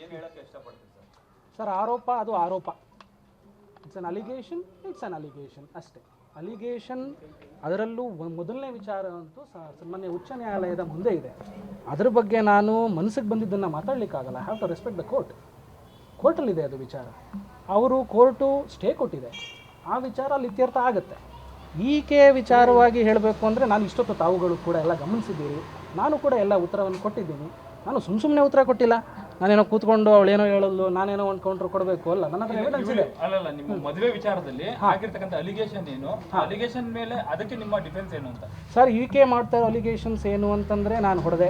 ಏನು ಹೇಳಕ್ಕೆ ಇಷ್ಟಪಡ್ತೀವಿ ಸರ್ ಆರೋಪ ಅದು ಆರೋಪ. ಇಟ್ಸ್ ಅನ್ ಅಲಿಗೇಷನ್ ಅಷ್ಟೇ. ಅಲಿಗೇಷನ್ ಅದರಲ್ಲೂ ಮೊದಲನೇ ವಿಚಾರ ಅಂತೂ ಸನ್ಮಾನ್ಯ ಉಚ್ಚ ನ್ಯಾಯಾಲಯದ ಮುಂದೆ ಇದೆ. ಅದ್ರ ಬಗ್ಗೆ ನಾನು ಮನಸ್ಸಿಗೆ ಬಂದಿದ್ದನ್ನು ಮಾತಾಡಲಿಕ್ಕಾಗಲ್ಲ. ಹ್ಯಾವ್ ಟು ರೆಸ್ಪೆಕ್ಟ್ ದ ಕೋರ್ಟಲ್ಲಿದೆ ಅದು ವಿಚಾರ. ಕೋರ್ಟು ಸ್ಟೇ ಕೊಟ್ಟಿದೆ. ಆ ವಿಚಾರ ಅಲ್ಲಿ ಇತ್ಯರ್ಥ ಆಗುತ್ತೆ. ಈಕೆ ವಿಚಾರವಾಗಿ ಹೇಳಬೇಕು ಅಂದರೆ ನಾನು ಇಷ್ಟೊತ್ತು ತಾವುಗಳು ಕೂಡ ಎಲ್ಲ ಗಮನಿಸಿದ್ದೀರಿ. ನಾನು ಕೂಡ ಎಲ್ಲ ಉತ್ತರವನ್ನು ಕೊಟ್ಟಿದ್ದೀನಿ. ನಾನು ಸುಮ್ಮನೆ ಉತ್ತರ ಕೊಟ್ಟಿಲ್ಲ. ನಾನೇನೋ ಕೂತ್ಕೊಂಡು ಅವಳೇನೋ ಹೇಳಲು ನಾನೇನೋ ಒಂದು ಕೌಂಟರ್ ಕೊಡಬೇಕು ಅಲ್ಲ. ನನ್ನ ಹತ್ರ ಎವಿಡೆನ್ಸ್ ಇದೆ. ಅಲ್ಲಲ್ಲ, ನಿಮ್ಮ ಮದುವೆ ವಿಚಾರದಲ್ಲಿ ಆಗಿರ್ತಕ್ಕಂಥ ಅಲಿಗೇಷನ್ ಏನು, ಅಲಿಗೇಷನ್ ಮೇಲೆ ಅದಕ್ಕೆ ನಿಮ್ಮ ಡಿಫೆನ್ಸ್ ಏನು ಅಂತ ಸರ್. ಈಕೆ ಮಾಡ್ತಾ ಇರೋ ಅಲಿಗೇಷನ್ಸ್ ಏನು ಅಂತಂದರೆ ನಾನು ಹೊಡೆದೆ,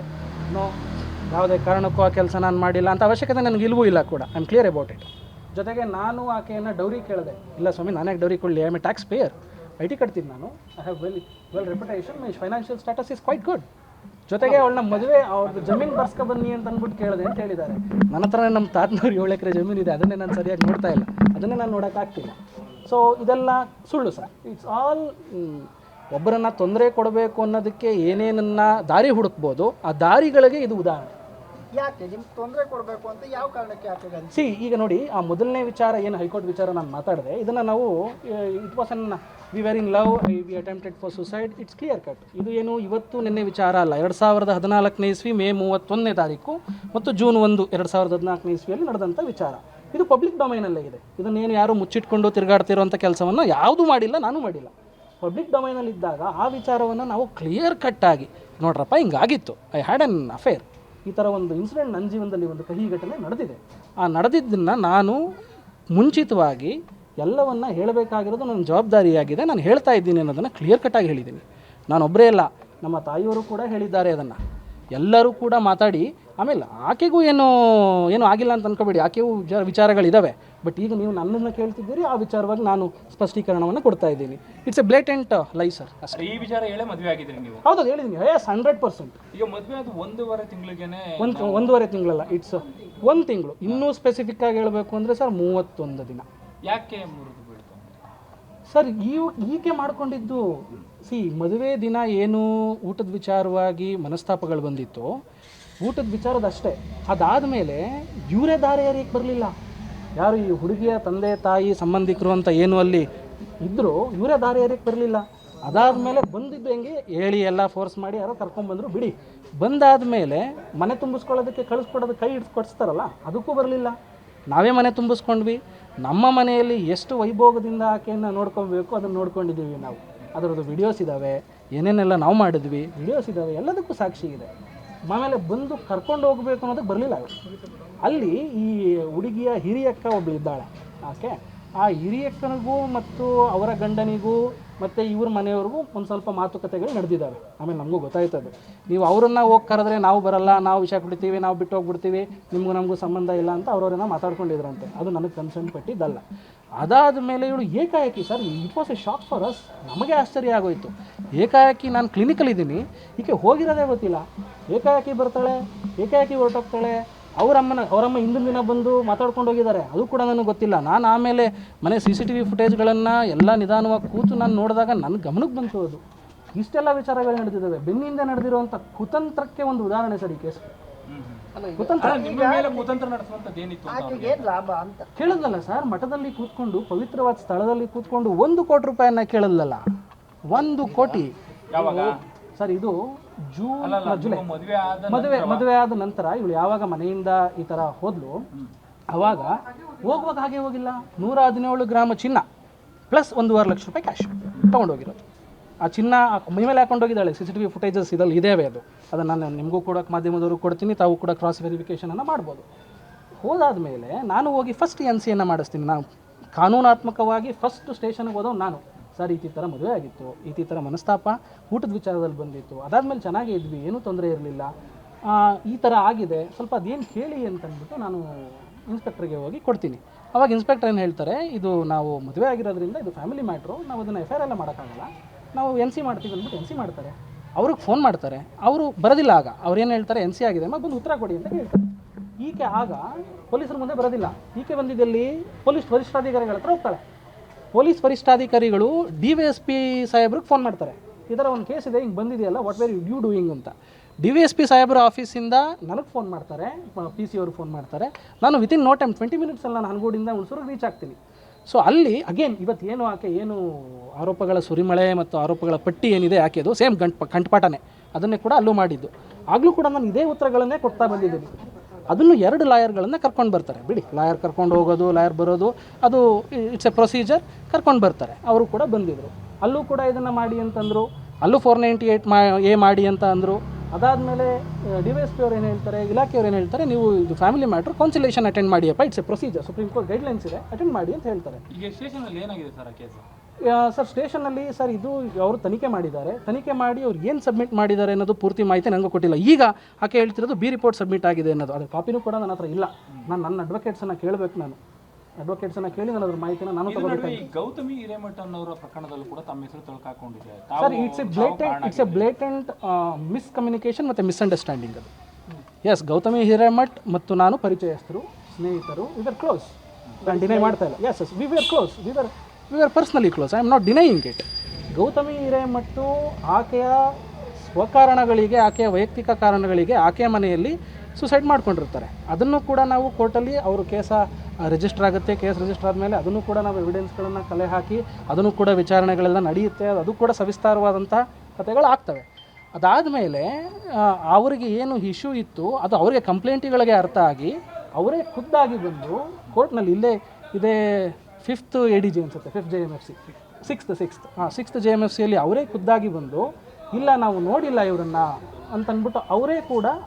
ಯಾವುದೇ ಕಾರಣಕ್ಕೂ ಆ ಕೆಲಸ ನಾನು ಮಾಡಿಲ್ಲ ಅಂತ ಅವಶ್ಯಕತೆ ನನಗೆ ಇಲ್ವೂ ಇಲ್ಲ ಕೂಡ. I am clear about it. ಜೊತೆಗೆ ನಾನು ಆಕೆಯನ್ನು ಡೌರಿ ಕೇಳಿದೆ. ಇಲ್ಲ ಸ್ವಾಮಿ, ನಾನೇ ಡೌರಿ ಕೊಡಲಿ, I am a tax payer, I T ಕಟ್ತೀನಿ ನಾನು, I have well reputation, my financial status is quite good. ಜೊತೆಗೆ ಅವಳನ್ನ ಮದುವೆ ಅವ್ರದ್ದು ಜಮೀನು ಬರ್ಸ್ಕೊ ಬನ್ನಿ ಅಂತ ಅಂದ್ಬಿಟ್ಟು ಕೇಳಿದೆ ಅಂತ ಹೇಳಿದ್ದಾರೆ. ನನ್ನ ಹತ್ರನೇ ನಮ್ಮ ತಾತನವ್ರು 7 ಎಕರೆ ಜಮೀನು ಇದೆ, ಅದನ್ನೇ ನಾನು ಸರಿಯಾಗಿ ನೋಡ್ತಾ ಇಲ್ಲ, ಅದನ್ನೇ ನಾನು ನೋಡೋಕ್ಕಾಗ್ತಿಲ್ಲ. ಸೊ ಇದೆಲ್ಲ ಸುಳ್ಳು ಸರ್. ಇಟ್ಸ್ ಆಲ್ ಒಬ್ಬರನ್ನು ತೊಂದರೆ ಕೊಡಬೇಕು ಅನ್ನೋದಕ್ಕೆ ಏನೇನನ್ನ ದಾರಿ ಹುಡುಕ್ಬೋದು, ಆ ದಾರಿಗಳಿಗೆ ಇದು ಉದಾಹರಣೆ. ಯಾಕೆ ನಿಮ್ಗೆ ತೊಂದರೆ ಕೊಡಬೇಕು ಅಂತ ಯಾವ ಕಾರಣಕ್ಕೆ ಯಾಕೆ ಈಗ ನೋಡಿ, ಆ ಮೊದಲನೇ ವಿಚಾರ ಏನು ಹೈಕೋರ್ಟ್ ವಿಚಾರ ನಾನು ಮಾತಾಡಿದೆ, ಇದನ್ನು ನಾವು it was and we were in love, we attempted for suicide, it's clear cut. ಇದು ಏನು ಇವತ್ತು ನಿನ್ನೆ ವಿಚಾರ ಅಲ್ಲ. 2014ನೇ ಇಸ್ವಿ ಮೇ 31ನೇ ತಾರೀಕು ಮತ್ತು ಜೂನ್ 1, 2014ನೇ ಇಸ್ವಿಯಲ್ಲಿ ನಡೆದಂಥ ವಿಚಾರ. ಇದು ಪಬ್ಲಿಕ್ ಡೊಮೈನಲ್ಲೇ ಇದೆ. ಇದನ್ನೇನು ಯಾರು ಮುಚ್ಚಿಟ್ಕೊಂಡು ತಿರುಗಾಡ್ತಿರೋಂಥ ಕೆಲಸವನ್ನು ಯಾವುದೂ ಮಾಡಿಲ್ಲ, ನಾನು ಮಾಡಿಲ್ಲ. ಪಬ್ಲಿಕ್ ಡೊಮೈನಲ್ಲಿದ್ದಾಗ ಆ ವಿಚಾರವನ್ನು ನಾವು ಕ್ಲಿಯರ್ ಕಟ್ಟಾಗಿ ನೋಡ್ರಪ್ಪ ಹಿಂಗಾಗಿತ್ತು, ಐ ಹ್ಯಾಡ್ ಅನ್ ಅಫೇರ್, ಈ ಥರ ಒಂದು ಇನ್ಸಿಡೆಂಟ್ ನನ್ನ ಜೀವನದಲ್ಲಿ ಒಂದು ಕಹಿ ಘಟನೆ ನಡೆದಿದೆ. ಆ ನಡೆದಿದ್ದನ್ನು ನಾನು ಮುಂಚಿತವಾಗಿ ಎಲ್ಲವನ್ನು ಹೇಳಬೇಕಾಗಿರೋದು ನನ್ನ ಜವಾಬ್ದಾರಿಯಾಗಿದೆ. ನಾನು ಹೇಳ್ತಾ ಇದ್ದೀನಿ ಅನ್ನೋದನ್ನು ಕ್ಲಿಯರ್ ಕಟ್ಟಾಗಿ ಹೇಳಿದ್ದೀನಿ. ನಾನೊಬ್ಬರೇ ಅಲ್ಲ, ನಮ್ಮ ತಾಯಿಯವರು ಕೂಡ ಹೇಳಿದ್ದಾರೆ. ಅದನ್ನು ಎಲ್ಲರೂ ಕೂಡ ಮಾತಾಡಿ, ಆಮೇಲೆ ಆಕೆಗೂ ಏನೂ ಆಗಿಲ್ಲ ಅಂತ ಅಂದ್ಕೋಬೇಡಿ, ಆಕೆಗೂ ವಿಚಾರಗಳಿದ್ದಾವೆ. ಬಟ್ ಈಗ ನೀವು ನನ್ನನ್ನು ಕೇಳ್ತಿದ್ದೀರಿ, ಆ ವಿಚಾರವಾಗಿ ನಾನು ಸ್ಪಷ್ಟೀಕರಣವನ್ನು ಕೊಡ್ತಾ ಇದ್ದೀನಿ. ಇಟ್ಸ್ ಎ ಬ್ಲೇಟೆಂಟ್ ಲೈ ಸರ್. ಅಷ್ಟೇ. ಈ ವಿಚಾರ ಹೇಳೇ ಮದುವೆ ಆಗಿದ್ರಿ ನೀವು? ಹೌದು, ಹೇಳಿದ್ದೀನಿ. 100%. ಈಗ ಮದುವೆ ಅದು 1.5 ತಿಂಗಳಿಗೇನೆ? 1.5 ತಿಂಗಳಲ್ಲ, ಇಟ್ಸ್ 1 ತಿಂಗಳು. ಇನ್ನೂ ಸ್ಪೆಸಿಫಿಕ್ ಆಗಿ ಹೇಳಬೇಕು ಅಂದರೆ ಸರ್ 31 ದಿನ. ಯಾಕೆ ಮುರಿದು ಬೀಳ್ತು ಸರ್? ಈಕೆ ಮಾಡ್ಕೊಂಡಿದ್ದು ಮದುವೆ ದಿನ ಏನು ಊಟದ ವಿಚಾರವಾಗಿ ಮನಸ್ತಾಪಗಳು ಬಂದಿತ್ತು, ಊಟದ ವಿಚಾರದಷ್ಟೇ. ಅದಾದಮೇಲೆ ಇವರೇ ದಾರಿ ಯಾರಿಗೆ ಬರಲಿಲ್ಲ. ಯಾರು ಈ ಹುಡುಗಿಯ ತಂದೆ ತಾಯಿ ಸಂಬಂಧಿಕರು ಅಂತ ಏನು ಅಲ್ಲಿ ಇದ್ದರು, ಇವರೇ ದಾರಿ ಯಾರಿಗೆ ಬರಲಿಲ್ಲ. ಅದಾದಮೇಲೆ ಬಂದಿದ್ದು ಹೆಂಗೆ ಹೇಳಿ ಎಲ್ಲ ಫೋರ್ಸ್ ಮಾಡಿ ಯಾರೋ ಕರ್ಕೊಂಡ್ಬಂದರು ಬಿಡಿ. ಬಂದಾದಮೇಲೆ ಮನೆ ತುಂಬಿಸ್ಕೊಳ್ಳೋದಕ್ಕೆ ಕಳಿಸ್ಕೊಡೋದು ಕೈ ಕೊಡಿಸ್ತಾರಲ್ಲ, ಅದಕ್ಕೂ ಬರಲಿಲ್ಲ. ನಾವೇ ಮನೆ ತುಂಬಿಸ್ಕೊಂಡ್ವಿ. ನಮ್ಮ ಮನೆಯಲ್ಲಿ ಎಷ್ಟು ವೈಭೋಗದಿಂದ ಆಕೆಯನ್ನು ನೋಡ್ಕೊಬೇಕು ಅದನ್ನು ನೋಡ್ಕೊಂಡಿದ್ದೀವಿ ನಾವು. ಅದರದ್ದು ವಿಡಿಯೋಸ್ ಇದ್ದಾವೆ, ಏನೇನೆಲ್ಲ ನಾವು ಮಾಡಿದ್ವಿ, ವಿಡಿಯೋಸ್ ಇದ್ದಾವೆ, ಎಲ್ಲದಕ್ಕೂ ಸಾಕ್ಷಿ ಇದೆ. ಆಮೇಲೆ ಬಂದು ಕರ್ಕೊಂಡು ಹೋಗಬೇಕು ಅನ್ನೋದಕ್ಕೆ ಬರಲಿಲ್ಲ. ಅಲ್ಲಿ ಈ ಹುಡುಗಿಯ ಹಿರಿಯಕ್ಕ ಒಬ್ಬಳು ಇದ್ದಾಳೆ. ಆಕೆ ಆ ಹಿರಿಯಕ್ಕನಿಗೂ ಮತ್ತು ಅವರ ಗಂಡನಿಗೂ ಮತ್ತು ಇವ್ರ ಮನೆಯವ್ರಿಗೂ ಒಂದು ಸ್ವಲ್ಪ ಮಾತುಕತೆಗಳು ನಡೆದಿದ್ದಾವೆ. ಆಮೇಲೆ ನಮಗೂ ಗೊತ್ತಾಯ್ತದೆ, ನೀವು ಅವರನ್ನು ಹೋಗಿ ಕರೆದ್ರೆ ನಾವು ಬರಲ್ಲ, ನಾವು ವಿಷಯ ಕೊಡ್ತೀವಿ, ನಾವು ಬಿಟ್ಟು ಹೋಗ್ಬಿಡ್ತೀವಿ, ನಮಗೂ ಸಂಬಂಧ ಇಲ್ಲ ಅಂತ ಅವ್ರವ್ರನ್ನ ಮಾತಾಡ್ಕೊಂಡಿದ್ರಂತೆ. ಅದು ನನಗೆ ಕನ್ಸರ್ನ್ ಪಟ್ಟಿದ್ದಲ್ಲ. ಅದಾದ ಮೇಲೆ ಇವಳು ಏಕಾಏಕಿ sir, it was A shock for us. ನಮಗೆ ಆಶ್ಚರ್ಯ ಆಗೋಯಿತು. ಏಕಾಏಕಿ ನಾನು ಕ್ಲಿನಿಕಲ್ಲಿದ್ದೀನಿ, ಈಕೆ ಹೋಗಿರೋದೇ ಗೊತ್ತಿಲ್ಲ. ಏಕಾಏಕಿ ಬರ್ತಾಳೆ, ಏಕಾಏಕಿ ಹೊರಟೋಗ್ತಾಳೆ. ಅವರಮ್ಮ ಹಿಂದಿನ ದಿನ ಬಂದು ಮಾತಾಡ್ಕೊಂಡು ಹೋಗಿದ್ದಾರೆ, ಅದು ಕೂಡ ನನಗೆ ಗೊತ್ತಿಲ್ಲ. ನಾನು ಆಮೇಲೆ ಮನೆ CCTV ಫುಟೇಜ್ಗಳನ್ನು ಎಲ್ಲ ನಿಧಾನವಾಗಿ ಕೂತು ನಾನು ನೋಡಿದಾಗ ನನ್ನ ಗಮನಕ್ಕೆ ಬಂತು ಅದು. ಇಷ್ಟೆಲ್ಲ ವಿಚಾರಗಳು ನಡೆದಿದ್ದಾವೆ. ಬೆನ್ನಿಂದ ನಡೆದಿರುವಂಥ ಕುತಂತ್ರಕ್ಕೆ ಒಂದು ಉದಾಹರಣೆ ಸರ್ ಈ ಕೇಸ್. ಕುತಂತ್ರ ನಡೆಸುವಂಥದ್ದು ಏನಿತ್ತು ಲಾಭ ಅಂತ ಕೇಳಿದ್ಲಲ್ಲ ಸರ್, ಮಠದಲ್ಲಿ ಕೂತ್ಕೊಂಡು ಪವಿತ್ರವಾದ ಸ್ಥಳದಲ್ಲಿ ಕೂತ್ಕೊಂಡು 1 ಕೋಟಿ ರೂಪಾಯಿನ ಕೇಳಿದ್ಲಲ್ಲ. 1 ಕೋಟಿ ಸರ್. ಇದು ಜುಲೈ ಮದುವೆ ಆದ ನಂತರ ಇವಳು ಯಾವಾಗ ಮನೆಯಿಂದ ಈ ಥರ ಹೋದ್ಲು, ಅವಾಗ ಹೋಗುವಾಗ ಹಾಗೆ ಹೋಗಿಲ್ಲ. 117 ಗ್ರಾಮ ಚಿನ್ನ ಪ್ಲಸ್ 1.5 ಲಕ್ಷ ರೂಪಾಯಿ ಕ್ಯಾಶ್ ತೊಗೊಂಡೋಗಿರೋದು. ಆ ಚಿನ್ನ ಮೈ ಮೇಲೆ ಹಾಕೊಂಡು ಹೋಗಿದ್ದಾಳೆ. CCTV ಫುಟೇಜಸ್ ಇದಲ್ಲಿ ಇದೇವೆ. ಅದನ್ನು ನಾನು ನಿಮಗೂ ಕೂಡ ಮಾಧ್ಯಮದವರು ಕೊಡ್ತೀನಿ, ತಾವು ಕೂಡ ಕ್ರಾಸ್ ವೆರಿಫಿಕೇಷನನ್ನು ಮಾಡ್ಬೋದು. ಹೋದಾದಮೇಲೆ ನಾನು ಹೋಗಿ ಫಸ್ಟ್ NCಯನ್ನು ಮಾಡಿಸ್ತೀನಿ. ನಾನು ಕಾನೂನಾತ್ಮಕವಾಗಿ ಫಸ್ಟ್ ಸ್ಟೇಷನ್ಗೆ ಹೋದವು ನಾನು. ಸರ್, ಈ ಥರ ಮದುವೆ ಆಗಿತ್ತು, ಈ ಥರ ಮನಸ್ತಾಪ ಊಟದ ವಿಚಾರದಲ್ಲಿ ಬಂದಿತ್ತು, ಅದಾದಮೇಲೆ ಚೆನ್ನಾಗೇ ಇದ್ವಿ, ಏನೂ ತೊಂದರೆ ಇರಲಿಲ್ಲ, ಈ ಥರ ಆಗಿದೆ, ಸ್ವಲ್ಪ ಅದೇನು ಕೇಳಿ ಅಂತಂದ್ಬಿಟ್ಟು ನಾನು ಇನ್ಸ್ಪೆಕ್ಟ್ರಿಗೆ ಹೋಗಿ ಕೊಡ್ತೀನಿ. ಅವಾಗ ಇನ್ಸ್ಪೆಕ್ಟರ್ ಏನು ಹೇಳ್ತಾರೆ, ಇದು ನಾವು ಮದುವೆ ಆಗಿರೋದ್ರಿಂದ ಇದು ಫ್ಯಾಮಿಲಿ ಮ್ಯಾಟ್ರು, ನಾವು ಅದನ್ನು FIR ಎಲ್ಲ ಮಾಡೋಕ್ಕಾಗಲ್ಲ, ನಾವು NC ಮಾಡ್ತೀವಿ ಅಂದ್ಬಿಟ್ಟು NC ಮಾಡ್ತಾರೆ. ಅವ್ರಿಗೆ ಫೋನ್ ಮಾಡ್ತಾರೆ, ಅವರು ಬರೋದಿಲ್ಲ. ಆಗ ಅವ್ರು ಏನು ಹೇಳ್ತಾರೆ, NC ಆಗಿದೆ ಬಂದು ಉತ್ತರ ಕೊಡಿ ಅಂತ ಹೇಳ್ತಾರೆ. ಈಕೆ ಆಗ ಪೊಲೀಸರ ಮುಂದೆ ಬರೋದಿಲ್ಲ. ಈಕೆ ಬಂದಿದ್ದಲ್ಲಿ ಪೊಲೀಸ್ ವರಿಷ್ಠಾಧಿಕಾರಿಗಳ ಹತ್ರ ಹೋಗ್ತಾಳೆ. ಪೊಲೀಸ್ ವರಿಷ್ಠಾಧಿಕಾರಿಗಳು DYSP ಸಾಹೇಬ್ರಿಗೆ ಫೋನ್ ಮಾಡ್ತಾರೆ, ಈ ಥರ ಒಂದು ಕೇಸ್ ಇದೆ, ಹಿಂಗೆ ಬಂದಿದೆಯಲ್ಲ, ವಾಟ್ ವೇರ್ ಯು ಡೂಯಿಂಗ್ ಅಂತ. DVSP ಸಾಹೇಬರ ಆಫೀಸಿಂದ ನನಗೆ ಫೋನ್ ಮಾಡ್ತಾರೆ, PC ಅವರು ಫೋನ್ ಮಾಡ್ತಾರೆ. ನಾನು ವಿತಿನ್ ನೋ ಟೈಮ್ 20 ಮಿನಿಟ್ಸಲ್ಲಿ ನಾನು ಹನಗೋಡಿಂದ ಹುಣಸೂರಿಗೆ ರೀಚ್ ಆಗ್ತೀನಿ. ಸೊ ಅಲ್ಲಿ ಅಗೇನ್ ಇವತ್ತು ಏನು ಆರೋಪಗಳ ಸುರಿಮಳೆ ಮತ್ತು ಆರೋಪಗಳ ಪಟ್ಟಿ ಏನಿದೆ ಆಕೆದು ಸೇಮ್ ಕಂಠಪಾಠನೇ, ಅದನ್ನೇ ಕೂಡ ಅಲ್ಲೂ ಮಾಡಿದ್ದು. ಆಗಲೂ ಕೂಡ ನಾನು ಇದೇ ಉತ್ತರಗಳನ್ನೇ ಕೊಡ್ತಾ ಬಂದಿದ್ದೀನಿ. ಅದನ್ನು 2 ಲಾಯರ್ಗಳನ್ನು ಕರ್ಕೊಂಡು ಬರ್ತಾರೆ. ಬಿಡಿ, ಲಾಯರ್ ಕರ್ಕೊಂಡು ಹೋಗೋದು, ಲಾಯರ್ ಬರೋದು, ಅದು ಇಟ್ಸ್ ಎ ಪ್ರೊಸೀಜರ್. ಕರ್ಕೊಂಡು ಬರ್ತಾರೆ. ಅವರು ಕೂಡ ಬಂದಿದ್ದರು. ಅಲ್ಲೂ ಕೂಡ ಇದನ್ನು ಮಾಡಿ ಅಂತಂದರು. ಅಲ್ಲೂ 498A ಮಾಡಿ ಅಂತ ಅಂದರು. ಅದಾದಮೇಲೆ DVSP ಅವ್ರು ಏನು ಹೇಳ್ತಾರೆ, ಇಲಾಖೆಯವ್ರು ಏನು ಹೇಳ್ತಾರೆ, ನೀವು ಇದು ಫ್ಯಾಮಿಲಿ ಮ್ಯಾಟ್ರ್ ಕೌನ್ಸಿಲೇಷನ್ ಅಟೆಂಡ್ ಮಾಡಿಯಪ್ಪ, it's a procedure, supreme court guidelines ಇದೆ, ಅಟೆಂಡ್ ಮಾಡಿ ಅಂತ ಹೇಳ್ತಾರೆ. ಈಗ ಸ್ಟೇಷನಲ್ಲಿ ಏನಾಗಿದೆ ಸರ್ ಆ ಕೇಸು? ಸರ್ ಸ್ಟೇಷನಲ್ಲಿ ಸರ್ ಇದು ಅವರು ತನಿಖೆ ಮಾಡಿದ್ದಾರೆ. ತನಿಖೆ ಮಾಡಿ ಅವ್ರು ಏನು ಸಬ್ಮಿಟ್ ಮಾಡಿದ್ದಾರೆ ಅನ್ನೋದು ಪೂರ್ತಿ ಮಾಹಿತಿ ನನಗೂ ಕೊಟ್ಟಿಲ್ಲ. ಈಗ ಆಕೆ ಹೇಳ್ತಿರೋದು B ರಿಪೋರ್ಟ್ ಸಬ್ಮಿಟ್ ಆಗಿದೆ ಅನ್ನೋದು. ಅದ್ರ ಕಾಪಿನೂ ಕೂಡ ನನ್ನ ಹತ್ರ ಇಲ್ಲ. ನಾನು ನನ್ನ ಅಡ್ವೊಕೇಟ್ಸನ್ನು ಕೇಳಬೇಕು. ನಾನು ಅಡ್ವೊಕೇಟ್ಸನ್ನು ಕೇಳಿ ನಾನು ಅದ್ರ ಮಾಹಿತಿನ ನಾನು ತಗೋಬೇಕು. ಈ ಗೌತಮಿ ಹಿರೇಮಠನ್ ಅವರ ಪ್ರಕರಣದಲ್ಲೂ ಕೂಡ ತಮ್ಮ ಹೆಸರು ತೊಳಕಾಕೊಂಡಿದೆ sir. It's a blatant miscommunication ಮತ್ತು ಮಿಸ್ಅಂಡರ್ಸ್ಟ್ಯಾಂಡಿಂಗ್ ಅದು. ಎಸ್, ಗೌತಮಿ ಹಿರೇಮಠ್ ಮತ್ತು ನಾನು ಪರಿಚಯಸ್ಥರು, ಸ್ನೇಹಿತರು. We were close. ನಾನು ಡಿನೈ ಮಾಡ್ತಾ ಇಲ್ಲ. Yes we were close. We were personally close. I am not denying it. Gautami Hiremath ಆಕೆಯ ಸ್ವಕಾರಣಗಳಿಗೆ, ಆಕೆಯ ವೈಯಕ್ತಿಕ ಕಾರಣಗಳಿಗೆ ಆಕೆಯ ಮನೆಯಲ್ಲಿ ಸುಸೈಡ್ ಮಾಡ್ಕೊಂಡಿರ್ತಾರೆ. ಅದನ್ನು ಕೂಡ ನಾವು ಕೋರ್ಟಲ್ಲಿ ಅವರು ಕೇಸ ರಿಜಿಸ್ಟರ್ ಆಗುತ್ತೆ. ಕೇಸ್ ರಿಜಿಸ್ಟರ್ ಆದಮೇಲೆ ಅದನ್ನು ಕೂಡ ನಾವು ಎವಿಡೆನ್ಸ್ಗಳನ್ನು ಕಲೆ ಹಾಕಿ ಅದನ್ನು ಕೂಡ ವಿಚಾರಣೆಗಳೆಲ್ಲ ನಡೆಯುತ್ತೆ. ಅದು ಕೂಡ ಸವಿಸ್ತಾರವಾದಂಥ ಕಥೆಗಳು ಆಗ್ತವೆ. ಅದಾದಮೇಲೆ ಅವರಿಗೆ ಏನು ಇಶ್ಯೂ ಇತ್ತು ಅದು ಅವರಿಗೆ ಕಂಪ್ಲೇಂಟಿಗಳಿಗೆ ಅರ್ಥ ಆಗಿ ಅವರೇ ಖುದ್ದಾಗಿ ಬಂದು ಕೋರ್ಟ್ನಲ್ಲಿ ಇಲ್ಲೇ ಇದೇ 5th ADJ ಅನ್ಸುತ್ತೆ, 5th JMFC, 6th JMFCಯಲ್ಲಿ ಅವರೇ ಖುದ್ದಾಗಿ ಬಂದು ಇಲ್ಲ ನಾವು ನೋಡಿಲ್ಲ ಇವರನ್ನು ಅಂತಂದ್ಬಿಟ್ಟು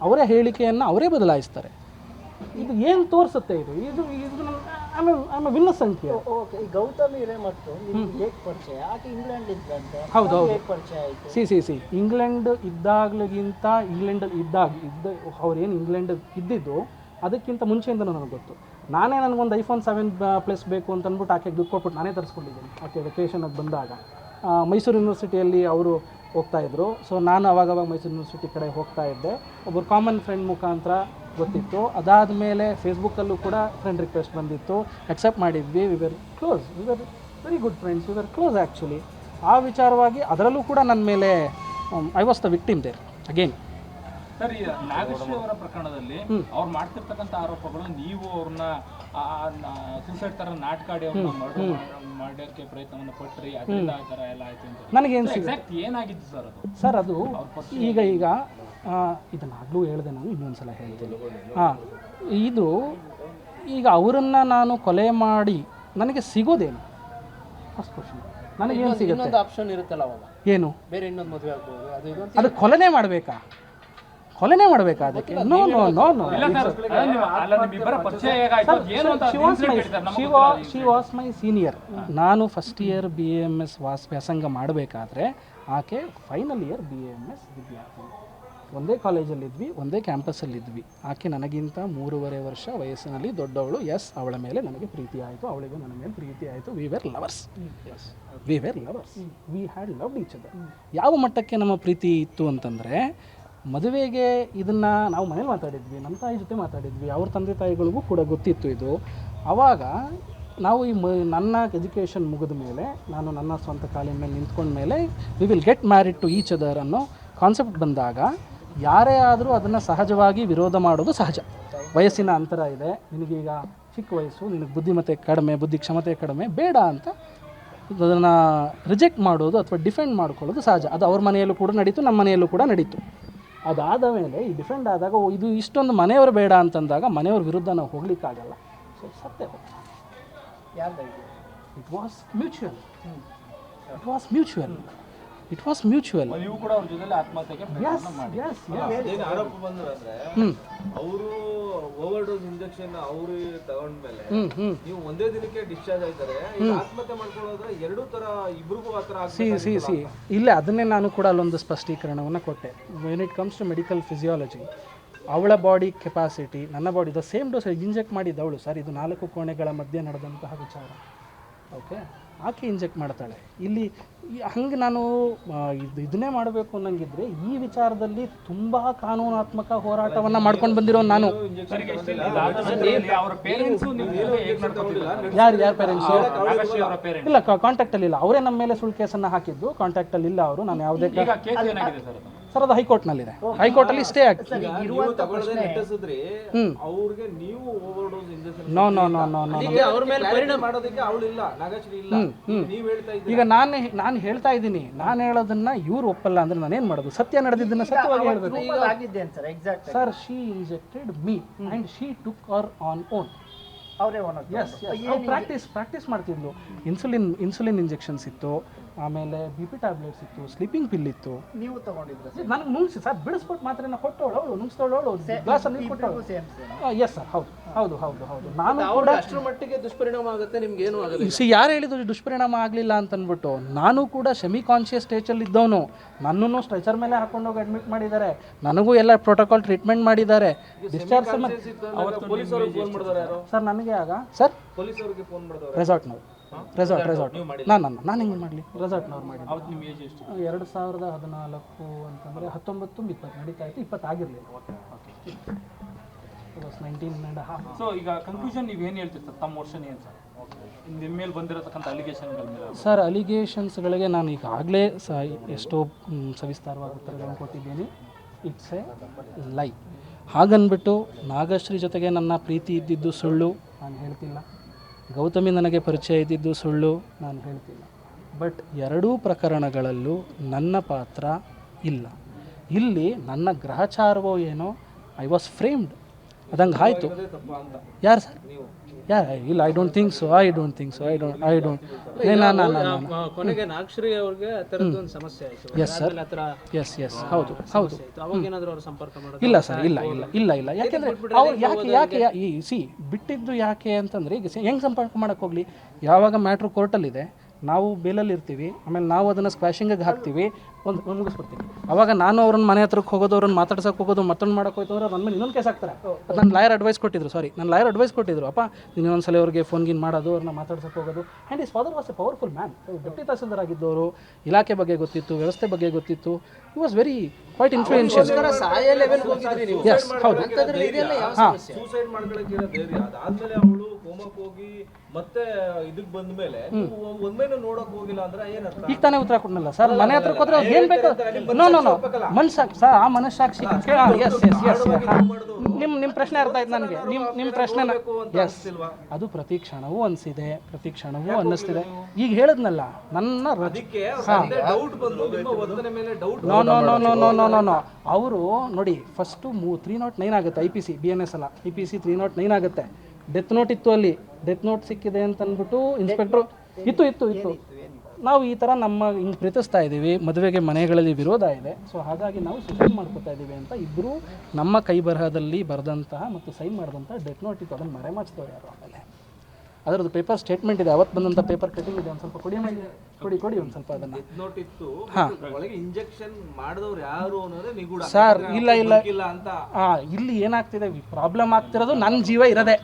ಅವರೇ ಹೇಳಿಕೆಯನ್ನು ಅವರೇ ಬದಲಾಯಿಸ್ತಾರೆ. ಇದು ಏನು ತೋರಿಸುತ್ತೆ? ಇದು ಆಮೇಲೆ ವಿನ್ನಸೆಂಟ್. ಓಕೆ, ಈ ಗೌತಮಿ ಹಿರೇಮಠ್ ನಿಮ್ಗೆ ಹೇಗೆ ಪರಿಚಯ? ಆಕೆ ಇಂಗ್ಲೆಂಡ್ ಇದ್ದಂತೆ. ಹೌದು. ಹೇಗೆ ಪರಿಚಯ ಆಯಿತು? ಸಿ ಇಂಗ್ಲೆಂಡ್ ಇದ್ದಾಗಲಿಗಿಂತ ಅವ್ರೇನು ಇಂಗ್ಲೆಂಡ್ ಇದ್ದಿದ್ದು ಅದಕ್ಕಿಂತ ಮುಂಚೆಯಿಂದ ನನಗೆ ಗೊತ್ತು. ನನಗೊಂದು iPhone 7 ಬೇಕು ಅಂತ ಅಂದ್ಬಿಟ್ಟು ಆಕೆಗೆ ದುಡ್ಡು ಕೊಟ್ಬಿಟ್ಟು ನಾನೇ ತರಿಸ್ಕೊಂಡಿದ್ದೀನಿ. ಆಕೆ ವೆಕೇಷನಿಗೆ ಬಂದಾಗ ಮೈಸೂರು ಯೂನಿವರ್ಸಿಟಿಯಲ್ಲಿ ಅವರು ಹೋಗ್ತಾಯಿದ್ರು. ಸೊ ನಾನು ಅವಾಗವಾಗ ಮೈಸೂರು ಯೂನಿವರ್ಸಿಟಿ ಕಡೆ ಹೋಗ್ತಾ ಇದ್ದೆ. ಒಬ್ಬರು ಕಾಮನ್ ಫ್ರೆಂಡ್ ಮುಖಾಂತರ ಗೊತ್ತಿತ್ತು. ಅದಾದಮೇಲೆ ಫೇಸ್ಬುಕ್ಕಲ್ಲೂ ಕೂಡ ಫ್ರೆಂಡ್ ರಿಕ್ವೆಸ್ಟ್ ಬಂದಿತ್ತು, ಅಕ್ಸೆಪ್ಟ್ ಮಾಡಿದ್ವಿ. We were close, we were very good friends, we were close actually. ಆ ವಿಚಾರವಾಗಿ ಅದರಲ್ಲೂ ಕೂಡ ನನ್ನ ಮೇಲೆ I was the victim there again. Sir, ಈ ನಾಗಶ್ರೀ ಅವರ ಪ್ರಕರಣದಲ್ಲಿ ಅವ್ರು ಮಾಡ್ತಿರ್ತಕ್ಕಂಥ ಆರೋಪಗಳು ನೀವು ಅವ್ರನ್ನ ಸೂಸೈಡ್ ತರ ನಾಟಕಾಡಿ ಅವ್ರನ್ನ ಮಾಡೋಕ್ಕೆ ಪ್ರಯತ್ನವನ್ನು ಪಟ್ರಿ, ಅದರಿಂದ ಆ ಥರ ಎಲ್ಲ ಆಯ್ತು ಅಂತ ನನಗೇನು ಎಕ್ಸಾಕ್ಟ್ ಏನಾಗಿತ್ತು ಸರ್ ಅದು? ಸರ್ ಅದು ಈಗ ಇದನ್ನಾಗಲೂ ಹೇಳಿದೆ, ನಾನು ಇನ್ನೊಂದ್ಸಲ ಹೇಳ್ತೀನಿ. ಇದು ಈಗ ಅವರನ್ನು ನಾನು ಕೊಲೆ ಮಾಡಿ ನನಗೆ ಸಿಗೋದೇನು? First question. ನನಗೇನು ಸಿಗುತ್ತೆ? ಆಪ್ಷನ್ ಇರುತ್ತಲ್ಲ ಅವಾಗ, ಏನು ಬೇರೆ ಇನ್ನೊಂದು ಮದುವೆ ಆಗ್ಬೋದು. ಅದು ಕೊಲೆನೇ ಮಾಡಬೇಕಾ? ಅದಕ್ಕೆ no. She was my senior. ನಾನು ಫಸ್ಟ್ ಇಯರ್ BAMS ವ್ಯಾಸಂಗ ಮಾಡಬೇಕಾದ್ರೆ ಆಕೆ ಫೈನಲ್ ಇಯರ್ BAMS ವಿದ್ಯಾರ್ಥಿ. ಒಂದೇ ಕಾಲೇಜಲ್ಲಿದ್ವಿ, ಒಂದೇ ಕ್ಯಾಂಪಸ್ಸಲ್ಲಿದ್ವಿ. ಆಕೆ ನನಗಿಂತ 3.5 ವರ್ಷ ವಯಸ್ಸಿನಲ್ಲಿ ದೊಡ್ಡವಳು. ಎಸ್, ಅವಳ ಮೇಲೆ ನನಗೆ ಪ್ರೀತಿ ಆಯಿತು, ಅವಳಿಗೂ ನನ್ನ ಮೇಲೆ ಪ್ರೀತಿ ಆಯಿತು. We were lovers. We had loved each other. ಯಾವ ಮಟ್ಟಕ್ಕೆ ನಮ್ಮ ಪ್ರೀತಿ ಇತ್ತು ಅಂತಂದರೆ, ಮದುವೆಗೆ ಇದನ್ನು ನಾವು ಮನೇಲಿ ಮಾತಾಡಿದ್ವಿ, ನಮ್ಮ ತಾಯಿ ಜೊತೆ ಮಾತಾಡಿದ್ವಿ, ಅವ್ರ ತಂದೆ ತಾಯಿಗಳಿಗೂ ಕೂಡ ಗೊತ್ತಿತ್ತು ಇದು. ಆವಾಗ ನಾವು ನನ್ನ ಎಜುಕೇಷನ್ ಮುಗಿದ ಮೇಲೆ, ನಾನು ನನ್ನ ಸ್ವಂತ ಕಾಲಿನ ಮೇಲೆ ನಿಂತ್ಕೊಂಡ ಮೇಲೆ we will get married to each other ಅನ್ನೋ ಕಾನ್ಸೆಪ್ಟ್ ಬಂದಾಗ ಯಾರೇ ಆದರೂ ಅದನ್ನು ಸಹಜವಾಗಿ ವಿರೋಧ ಮಾಡೋದು ಸಹಜ. ವಯಸ್ಸಿನ ಅಂತರ ಇದೆ, ನಿನಗೀಗ ಚಿಕ್ಕ ವಯಸ್ಸು, ನಿನಗೆ ಬುದ್ಧಿಮತ್ತೆ ಕಡಿಮೆ, ಬುದ್ಧಿ ಕ್ಷಮತೆ ಕಡಿಮೆ, ಬೇಡ ಅಂತ ಅದನ್ನು ರಿಜೆಕ್ಟ್ ಮಾಡೋದು ಅಥವಾ ಡಿಫೆಂಡ್ ಮಾಡ್ಕೊಳ್ಳೋದು ಸಹಜ. ಅದು ಅವ್ರ ಮನೆಯಲ್ಲೂ ಕೂಡ ನಡೀತು, ನಮ್ಮ ಮನೆಯಲ್ಲೂ ಕೂಡ ನಡೀತು. ಅದಾದ ಮೇಲೆ ಈ ಡಿಫೆಂಡ್ ಆದಾಗ ಇದು ಇಷ್ಟೊಂದು ಮನೆಯವರು ಬೇಡ ಅಂತಂದಾಗ ಮನೆಯವ್ರ ವಿರುದ್ಧ ನಾವು ಹೋಗ್ಲಿಕ್ಕಾಗಲ್ಲ. ಸೊ ಸತ್ಯ ಇಟ್ ವಾಸ್ ಮ್ಯೂಚುವಲ್. ನೀವು ಕೂಡ ಅವ್ರ ಜೊತೆ ಆತ್ಮಹತ್ಯೆಗೆ ಪ್ರಯತ್ನ ಮಾಡಿ. ಏನು ಆರೋಪ ಬಂದ್ರೆ ಅವರು ಓವರ್ ಡೋಸ್ ಇಂಜೆಕ್ಷನ್ ಅವರು ತಗೊಂಡ್ಮೇಲೆ ನೀವು ಒಂದೇ ದಿನಕ್ಕೆ ಡಿಸ್ಚಾರ್ಜ್ ಆಯ್ತಾರೆ. ಆತ್ಮಹತ್ಯೆ ಮಾಡ್ಕೊಳ್ಳೋದ್ರೆ ಎರಡೂ ತರ ಇಬ್ರಿಗೂ ಆ ಥರ ಸಿ ಇಲ್ಲೇ ಅದನ್ನೇ ನಾನು ಕೂಡ ಅಲ್ಲೊಂದು ಸ್ಪಷ್ಟೀಕರಣವನ್ನು ಕೊಟ್ಟೆ. When it comes to medical physiology, ಅವಳ ಬಾಡಿ ಕೆಪಾಸಿಟಿ, ನನ್ನ body the same dose inject ಮಾಡಿದ್ದವಳು. ಸರ್, ಇದು 4 ಕೋಣೆಗಳ ಮಧ್ಯೆ ನಡೆದಂತಹ ವಿಚಾರ. ಓಕೆ, ಆಕೆ ಇಂಜೆಕ್ಟ್ ಮಾಡ್ತಾಳೆ. ಇಲ್ಲಿ ಹಂಗೆ ನಾನು ಇದನ್ನೇ ಮಾಡಬೇಕು ಅನ್ನಂಗಿದ್ರೆ ಈ ವಿಚಾರದಲ್ಲಿ ತುಂಬ ಕಾನೂನಾತ್ಮಕ ಹೋರಾಟವನ್ನು ಮಾಡ್ಕೊಂಡು ಬಂದಿರೋ ನಾನು. ಯಾರು ಪೇರೆಂಟ್ಸು? ಇಲ್ಲ, ಕಾಂಟ್ಯಾಕ್ಟಲ್ಲಿ ಇಲ್ಲ. ಅವರೇ ನಮ್ಮ ಮೇಲೆ ಸುಳ್ಳು ಕೇಸನ್ನು ಹಾಕಿದ್ದು. ಕಾಂಟ್ಯಾಕ್ಟಲ್ಲಿ ಇಲ್ಲ ಅವರು. ನಾನು ಯಾವುದೇ ಸರ್ ಅದು ಹೈಕೋರ್ಟ್ನಲ್ಲಿದೆ, ಹೈಕೋರ್ಟಲ್ಲಿ ಸ್ಟೇ ಆಗ್ತದೆ. ನೀವು ತಗೊಳ್ಳದೆ ನೆಟ್ಟಿಸಿದ್ರಿ ಅವ್ರಿಗೆ ನೀವು overdose injection no no no no no ಅವ್ರ ಮೇಲೆ ಪರಿಣಾಮ ಮಾಡೋದಕ್ಕೆ ಅವಳು ಇಲ್ಲ, ನಾಗಶ್ರೀ ಇಲ್ಲ, ನೀವ್ ಹೇಳ್ತಾ ಇದ್ದೀರಿ. ಈಗ ನಾನು ಹೇಳ್ತಾ ಇದ್ದೀನಿ, ನಾನು ಹೇಳೋದನ್ನ ಇವ್ರು ಒಪ್ಪಲ್ಲ ಅಂದ್ರೆ ನಾನೇನು ಮಾಡೋದು? ಸತ್ಯ ನಡೆದಿದ್ದನ್ನ ಸತ್ಯವಾಗಿ ಹೇಳಬೇಕು. ಆಗಿದ್ದೇನೆ sir exact sir, she injected me and she took our on own. ಅವರೇ ಪ್ರಾಕ್ಟೀಸ್ ಮಾಡ್ತಿದ್ಲು. ಇನ್ಸುಲಿನ್ ಇಂಜೆಕ್ಷನ್ಸ್ ಇತ್ತು, ಆಮೇಲೆ ಬಿ ಪಿ ಟ್ಯಾಬ್ಲೆಟ್ಸ್ ಇತ್ತು, ಸ್ಲೀಪಿಂಗ್ ಪಿಲ್ ಇತ್ತು. ನೀವು ತಗೊಂಡಿದ್ರೆ ನನಗೆ ನುಂಗ್ಸಿ ಸರ್, ಬಿಡಿಸ್ಬಿಟ್ಟು ಮಾತ್ರೆನ ಕೊಟ್ಟವಳು ಅವಳು, ನುಂಗ್ಸ್ತವಳು ಗ್ಲಾಸಲ್ಲಿ ನೀರು ಕೊಟ್ಟವಳು. ಎಸ್ ಸರ್, ಹೌದು. ನಾನು ಕೂಡ ಅಷ್ಟರ ಮಟ್ಟಿಗೆ ದುಷ್ಪರಿಣಾಮ ಆಗುತ್ತೆ, ನಿಮ್ಗೆ ಏನು ಆಗುತ್ತೆ? ಯಾರು ಹೇಳಿದ್ರು ದುಷ್ಪರಿಣಾಮ ಆಗಲಿಲ್ಲ ಅಂತ ಅಂದ್ಬಿಟ್ಟು? ನಾನು ಕೂಡ ಸೆಮಿ ಕಾನ್ಷಿಯಸ್ ಸ್ಟೇಜಲ್ಲಿ ಇದ್ದವನು. ನನ್ನನ್ನು ಸ್ಟ್ರೆಚರ್ ಮೇಲೆ ಹಾಕೊಂಡೋಗಿ ಅಡ್ಮಿಟ್ ಮಾಡಿದ್ದಾರೆ, ನನಗೂ ಎಲ್ಲ ಪ್ರೋಟೋಕಾಲ್ ಟ್ರೀಟ್ಮೆಂಟ್ ಮಾಡಿದ್ದಾರೆ. ಡಿಸ್ಚಾರ್ಜ್ ಪೊಲೀಸರಿಗೆ ಫೋನ್ ಮಾಡಿದವರು ಯಾರು ಸರ್ ನನಗೆ ಆಗ ಸರ್ ಪೊಲೀಸರಿಗೆ ಫೋನ್ ಮಾಡಿದವರು ರೆಸಾರ್ಟ್ನವ್ರು ನಾನು ಹಿಂಗೆ ಮಾಡಲಿ ರೆಸಾರ್ಟ್ನವ್ರು ಮಾಡಿ. ಅವತ್ತು ನಿಮ್ಮ ಏಜ್ ಎಷ್ಟು? 2014 ಅಂತಂದರೆ 19-20 ನಡೀತಾ ಇತ್ತು, 20 ಆಗಿರಲಿಲ್ಲ. 19.5. ಸೊ ಈಗ ಕನ್ಕ್ಲೂಷನ್ ನೀವೇನು ಹೇಳ್ತೀರಿ ಸರ್? ತಮ್ಮ ವರ್ಷನ್ ಏನು ಸರ್ ನಿಮ್ಮ ಮೇಲೆ ಬಂದಿರತಕ್ಕಂಥ ಅಲಿಗೇಷನ್ಗಳ ಮೇಲೆ? ಸರ್, ಅಲಿಗೇಷನ್ಸ್ಗಳಿಗೆ ನಾನು ಈಗಾಗಲೇ ಎಷ್ಟೋ ಸವಿಸ್ತಾರವಾಗಿ ಉತ್ತರಗಳನ್ನು ಕೊಟ್ಟಿದ್ದೀನಿ. ಇಟ್ಸ್ ಎ ಲೈ. ಹಾಗನ್ಬಿಟ್ಟು ನಾಗಶ್ರೀ ಜೊತೆಗೆ ನನ್ನ ಪ್ರೀತಿ ಇದ್ದಿದ್ದು ಸುಳ್ಳು, ನಾನು ಹೇಳ್ತಿಲ್ಲ. ಗೌತಮಿ ನನಗೆ ಪರಿಚಯ ಇದ್ದಿದ್ದು ಸುಳ್ಳು, ನಾನು ಹೇಳ್ತಿಲ್ಲ. ಬಟ್ ಎರಡೂ ಪ್ರಕರಣಗಳಲ್ಲೂ ನನ್ನ ಪಾತ್ರ ಇಲ್ಲ. ಇಲ್ಲಿ ನನ್ನ ಗ್ರಹಚಾರವೋ ಏನೋ, ಐ ವಾಸ್ ಫ್ರೇಮ್ಡ್, ಅದಂಗೆ ಆಯಿತು. ಯಾರು ಸರ್? ಇಲ್ಲ, ಐ ಡೋಂಟ್ ಥಿಂಕ್ ಸೊ. ಕೊನೆಗೆ ನಾಗಶ್ರೀ ಅವ್ರಿಗೆ ಆ ಥರದ್ದು ಒಂದು ಸಮಸ್ಯೆ ಆಯಿತು. ಎಸ್ ಸರ್, ಎಸ್ ಹೌದು. ಅವಾಗ ಏನಾದರೂ ಅವ್ರು ಸಂಪರ್ಕ ಮಾಡೋದು? ಇಲ್ಲ ಸರ್, ಇಲ್ಲ. ಯಾಕೆಂದರೆ ಅವ್ರು ಯಾಕೆ ಬಿಟ್ಟಿದ್ದು ಯಾಕೆ ಅಂತಂದರೆ, ಈಗ ಹೆಂಗೆ ಸಂಪರ್ಕ ಮಾಡೋಕ್ಕೆ ಹೋಗಲಿ? ಯಾವಾಗ ಮ್ಯಾಟ್ರು ಕೋರ್ಟಲ್ಲಿದೆ, ನಾವು ಬೇಲಲ್ಲಿ ಇರ್ತೀವಿ, ಆಮೇಲೆ ನಾವು ಅದನ್ನು ಸ್ಕ್ವಾಶಿಂಗಿಗೆ ಹಾಕ್ತೀವಿ, ಒಂದು ಮುಗಿಸ್ಬಿಡ್ತೀವಿ. ಅವಾಗ ನಾನು ಅವ್ರನ್ನ ಮನೆ ಹತ್ರಕ್ಕೆ ಹೋಗೋದು, ಅವ್ರನ್ನ ಮಾತಾಡ್ಸೋಕೆ ಹೋಗೋದು, ಮತ್ತೊಂದು ಮಾಡೋಕೆ ಹೋಯ್ತು ಅಂದ್ರೆ ನನ್ನ ಮೇಲೆ ಇನ್ನೊಂದು ಕೇಸ್ ಹಾಕ್ತಾರೆ. ಅದು ನನ್ನ ಲಾಯರ್ ಅಡ್ವೈಸ್ ಕೊಟ್ಟಿದ್ರು. ಅಪ್ಪ ನೀನು ಒಂದ್ಸಲ ಅವ್ರಿಗೆ ಫೋನ್ಗಿನ್ ಮಾಡೋದು, ಅವ್ರನ್ನ ಮಾತಾಡ್ಸೋಕೆ ಹೋಗೋದು. And his father was a powerful man. Deputy tahsildar ಆಗಿದ್ದವರು, ಇಲಾಖೆ ಬಗ್ಗೆ ಗೊತ್ತಿತ್ತು, ವ್ಯವಸ್ಥೆ ಬಗ್ಗೆ ಗೊತ್ತಿತ್ತು. He was very quite influential. ಸಾಯ ಲೆವೆಲ್ ಹೋಗಿದ್ರಿ ನೀವು? ಎಸ್, ಹೌದು. ಸೂಸೈಡ್ ಮಾಡ್ಕೊಳಕ್ಕೆ ಇರೋ ಧೈರ್ಯ, ಅದಾದ್ಮೇಲೆ ಅವಳು ಕೋಮಕ್ಕೆ ಹೋಗಿ ಮತ್ತೆ ಇದಕ್ಕೆ ಬಂದ ಮೇಲೆ ಒಂದ್ಮೇಲೆ ನೋಡಕ್ ಹೋಗಿಲ್ಲ ಅಂದ್ರೆ ಏನರ್ಥ? ಈಗ ತಾನೇ ಉತ್ತರ ಕೊಡ್ನಲ್ಲ ಸರ್. ಮನೆ ಹತ್ರಕ್ಕೆ ಹೋದ್ರೆ ಏನು ಬೇಕು? ನೋ ಮನಸ್ಸಾಕ್ಷಿ ಸರ್, ಆ ಮನಸ್ಸಾಕ್ಷಿ. ಎಸ್ ನಿಮ್ಮ ಪ್ರಶ್ನೆ ಅರ್ಥ ಆಯ್ತು ನನಗೆ. ನಿಮ್ಮ ಪ್ರಶ್ನೆ ಎಸ್, ಅದು ಪ್ರತಿ ಕ್ಷಣವೂ ಅನಿಸಿದೆ, ಪ್ರತಿ ಕ್ಷಣವೂ ಅನ್ನಿಸ್ತಿದೆ. ಈಗ ಹೇಳಿದ್ನಲ್ಲ ನನ್ನ ಡೌಟ್ ಬಂದು ನಿಮ್ಮ ವರ್ತನೆ ಮೇಲೆ ಡೌಟ್. ನೋ ಅವರು ನೋಡಿ, ಫಸ್ಟು 309 ಆಗುತ್ತೆ IPC, BNS ಅಲ್ಲ, IPC 309 ಆಗುತ್ತೆ. ಡೆತ್ ನೋಟ್ ಇತ್ತು, ಅಲ್ಲಿ ಡೆತ್ ನೋಟ್ ಸಿಕ್ಕಿದೆ ಅಂತ ಅಂದ್ಬಿಟ್ಟು ಇನ್ಸ್ಪೆಕ್ಟ್ರು ಇತ್ತು. ನಾವು ಈ ಥರ ಹಿಂಗೆ ಪ್ರೀತಿಸ್ತಾ ಇದ್ದೀವಿ, ಮದುವೆಗೆ ಮನೆಗಳಲ್ಲಿ ವಿರೋಧ ಇದೆ, ಸೊ ಹಾಗಾಗಿ ನಾವು ಸೂಸೈಡ್ ಮಾಡ್ಕೊತಾ ಇದ್ದೀವಿ ಅಂತ ಇಬ್ಬರು ನಮ್ಮ ಕೈ ಬರಹದಲ್ಲಿ ಬರೆದಂತಹ ಮತ್ತು ಸೈನ್ ಮಾಡಿದಂಥ ಡೆತ್ ನೋಟ್ ಇತ್ತು. ಅದನ್ನು ಮರೆಮಾಚ್ತವ್ರು ಯಾರು? ಆಮೇಲೆ ಅದರದ್ದು ಪೇಪರ್ ಸ್ಟೇಟ್ಮೆಂಟ್ ಇದೆ, ಅವತ್ತು ಬಂದಂಥ ಪೇಪರ್ ಕಟಿಂಗ್ ಇದೆ. ಒಂದು ಸ್ವಲ್ಪ ಕೊಡಿ ಒಂದು ಸ್ವಲ್ಪ ಅದನ್ನು. ನೋಟ್ ಇತ್ತು, ಒಳಗೆ ಇಂಜೆಕ್ಷನ್ ಮಾಡಿದವ್ರು ಯಾರು ಅನ್ನೋದೇ ನಿಗೂಢ ಸರ್. ಇಲ್ಲ ಅಂತ. ಇಲ್ಲಿ ಏನಾಗ್ತಿದೆ, ಪ್ರಾಬ್ಲಮ್ ಆಗ್ತಿರೋದು ನನ್ನ ಜೀವ ಇರೋದೇ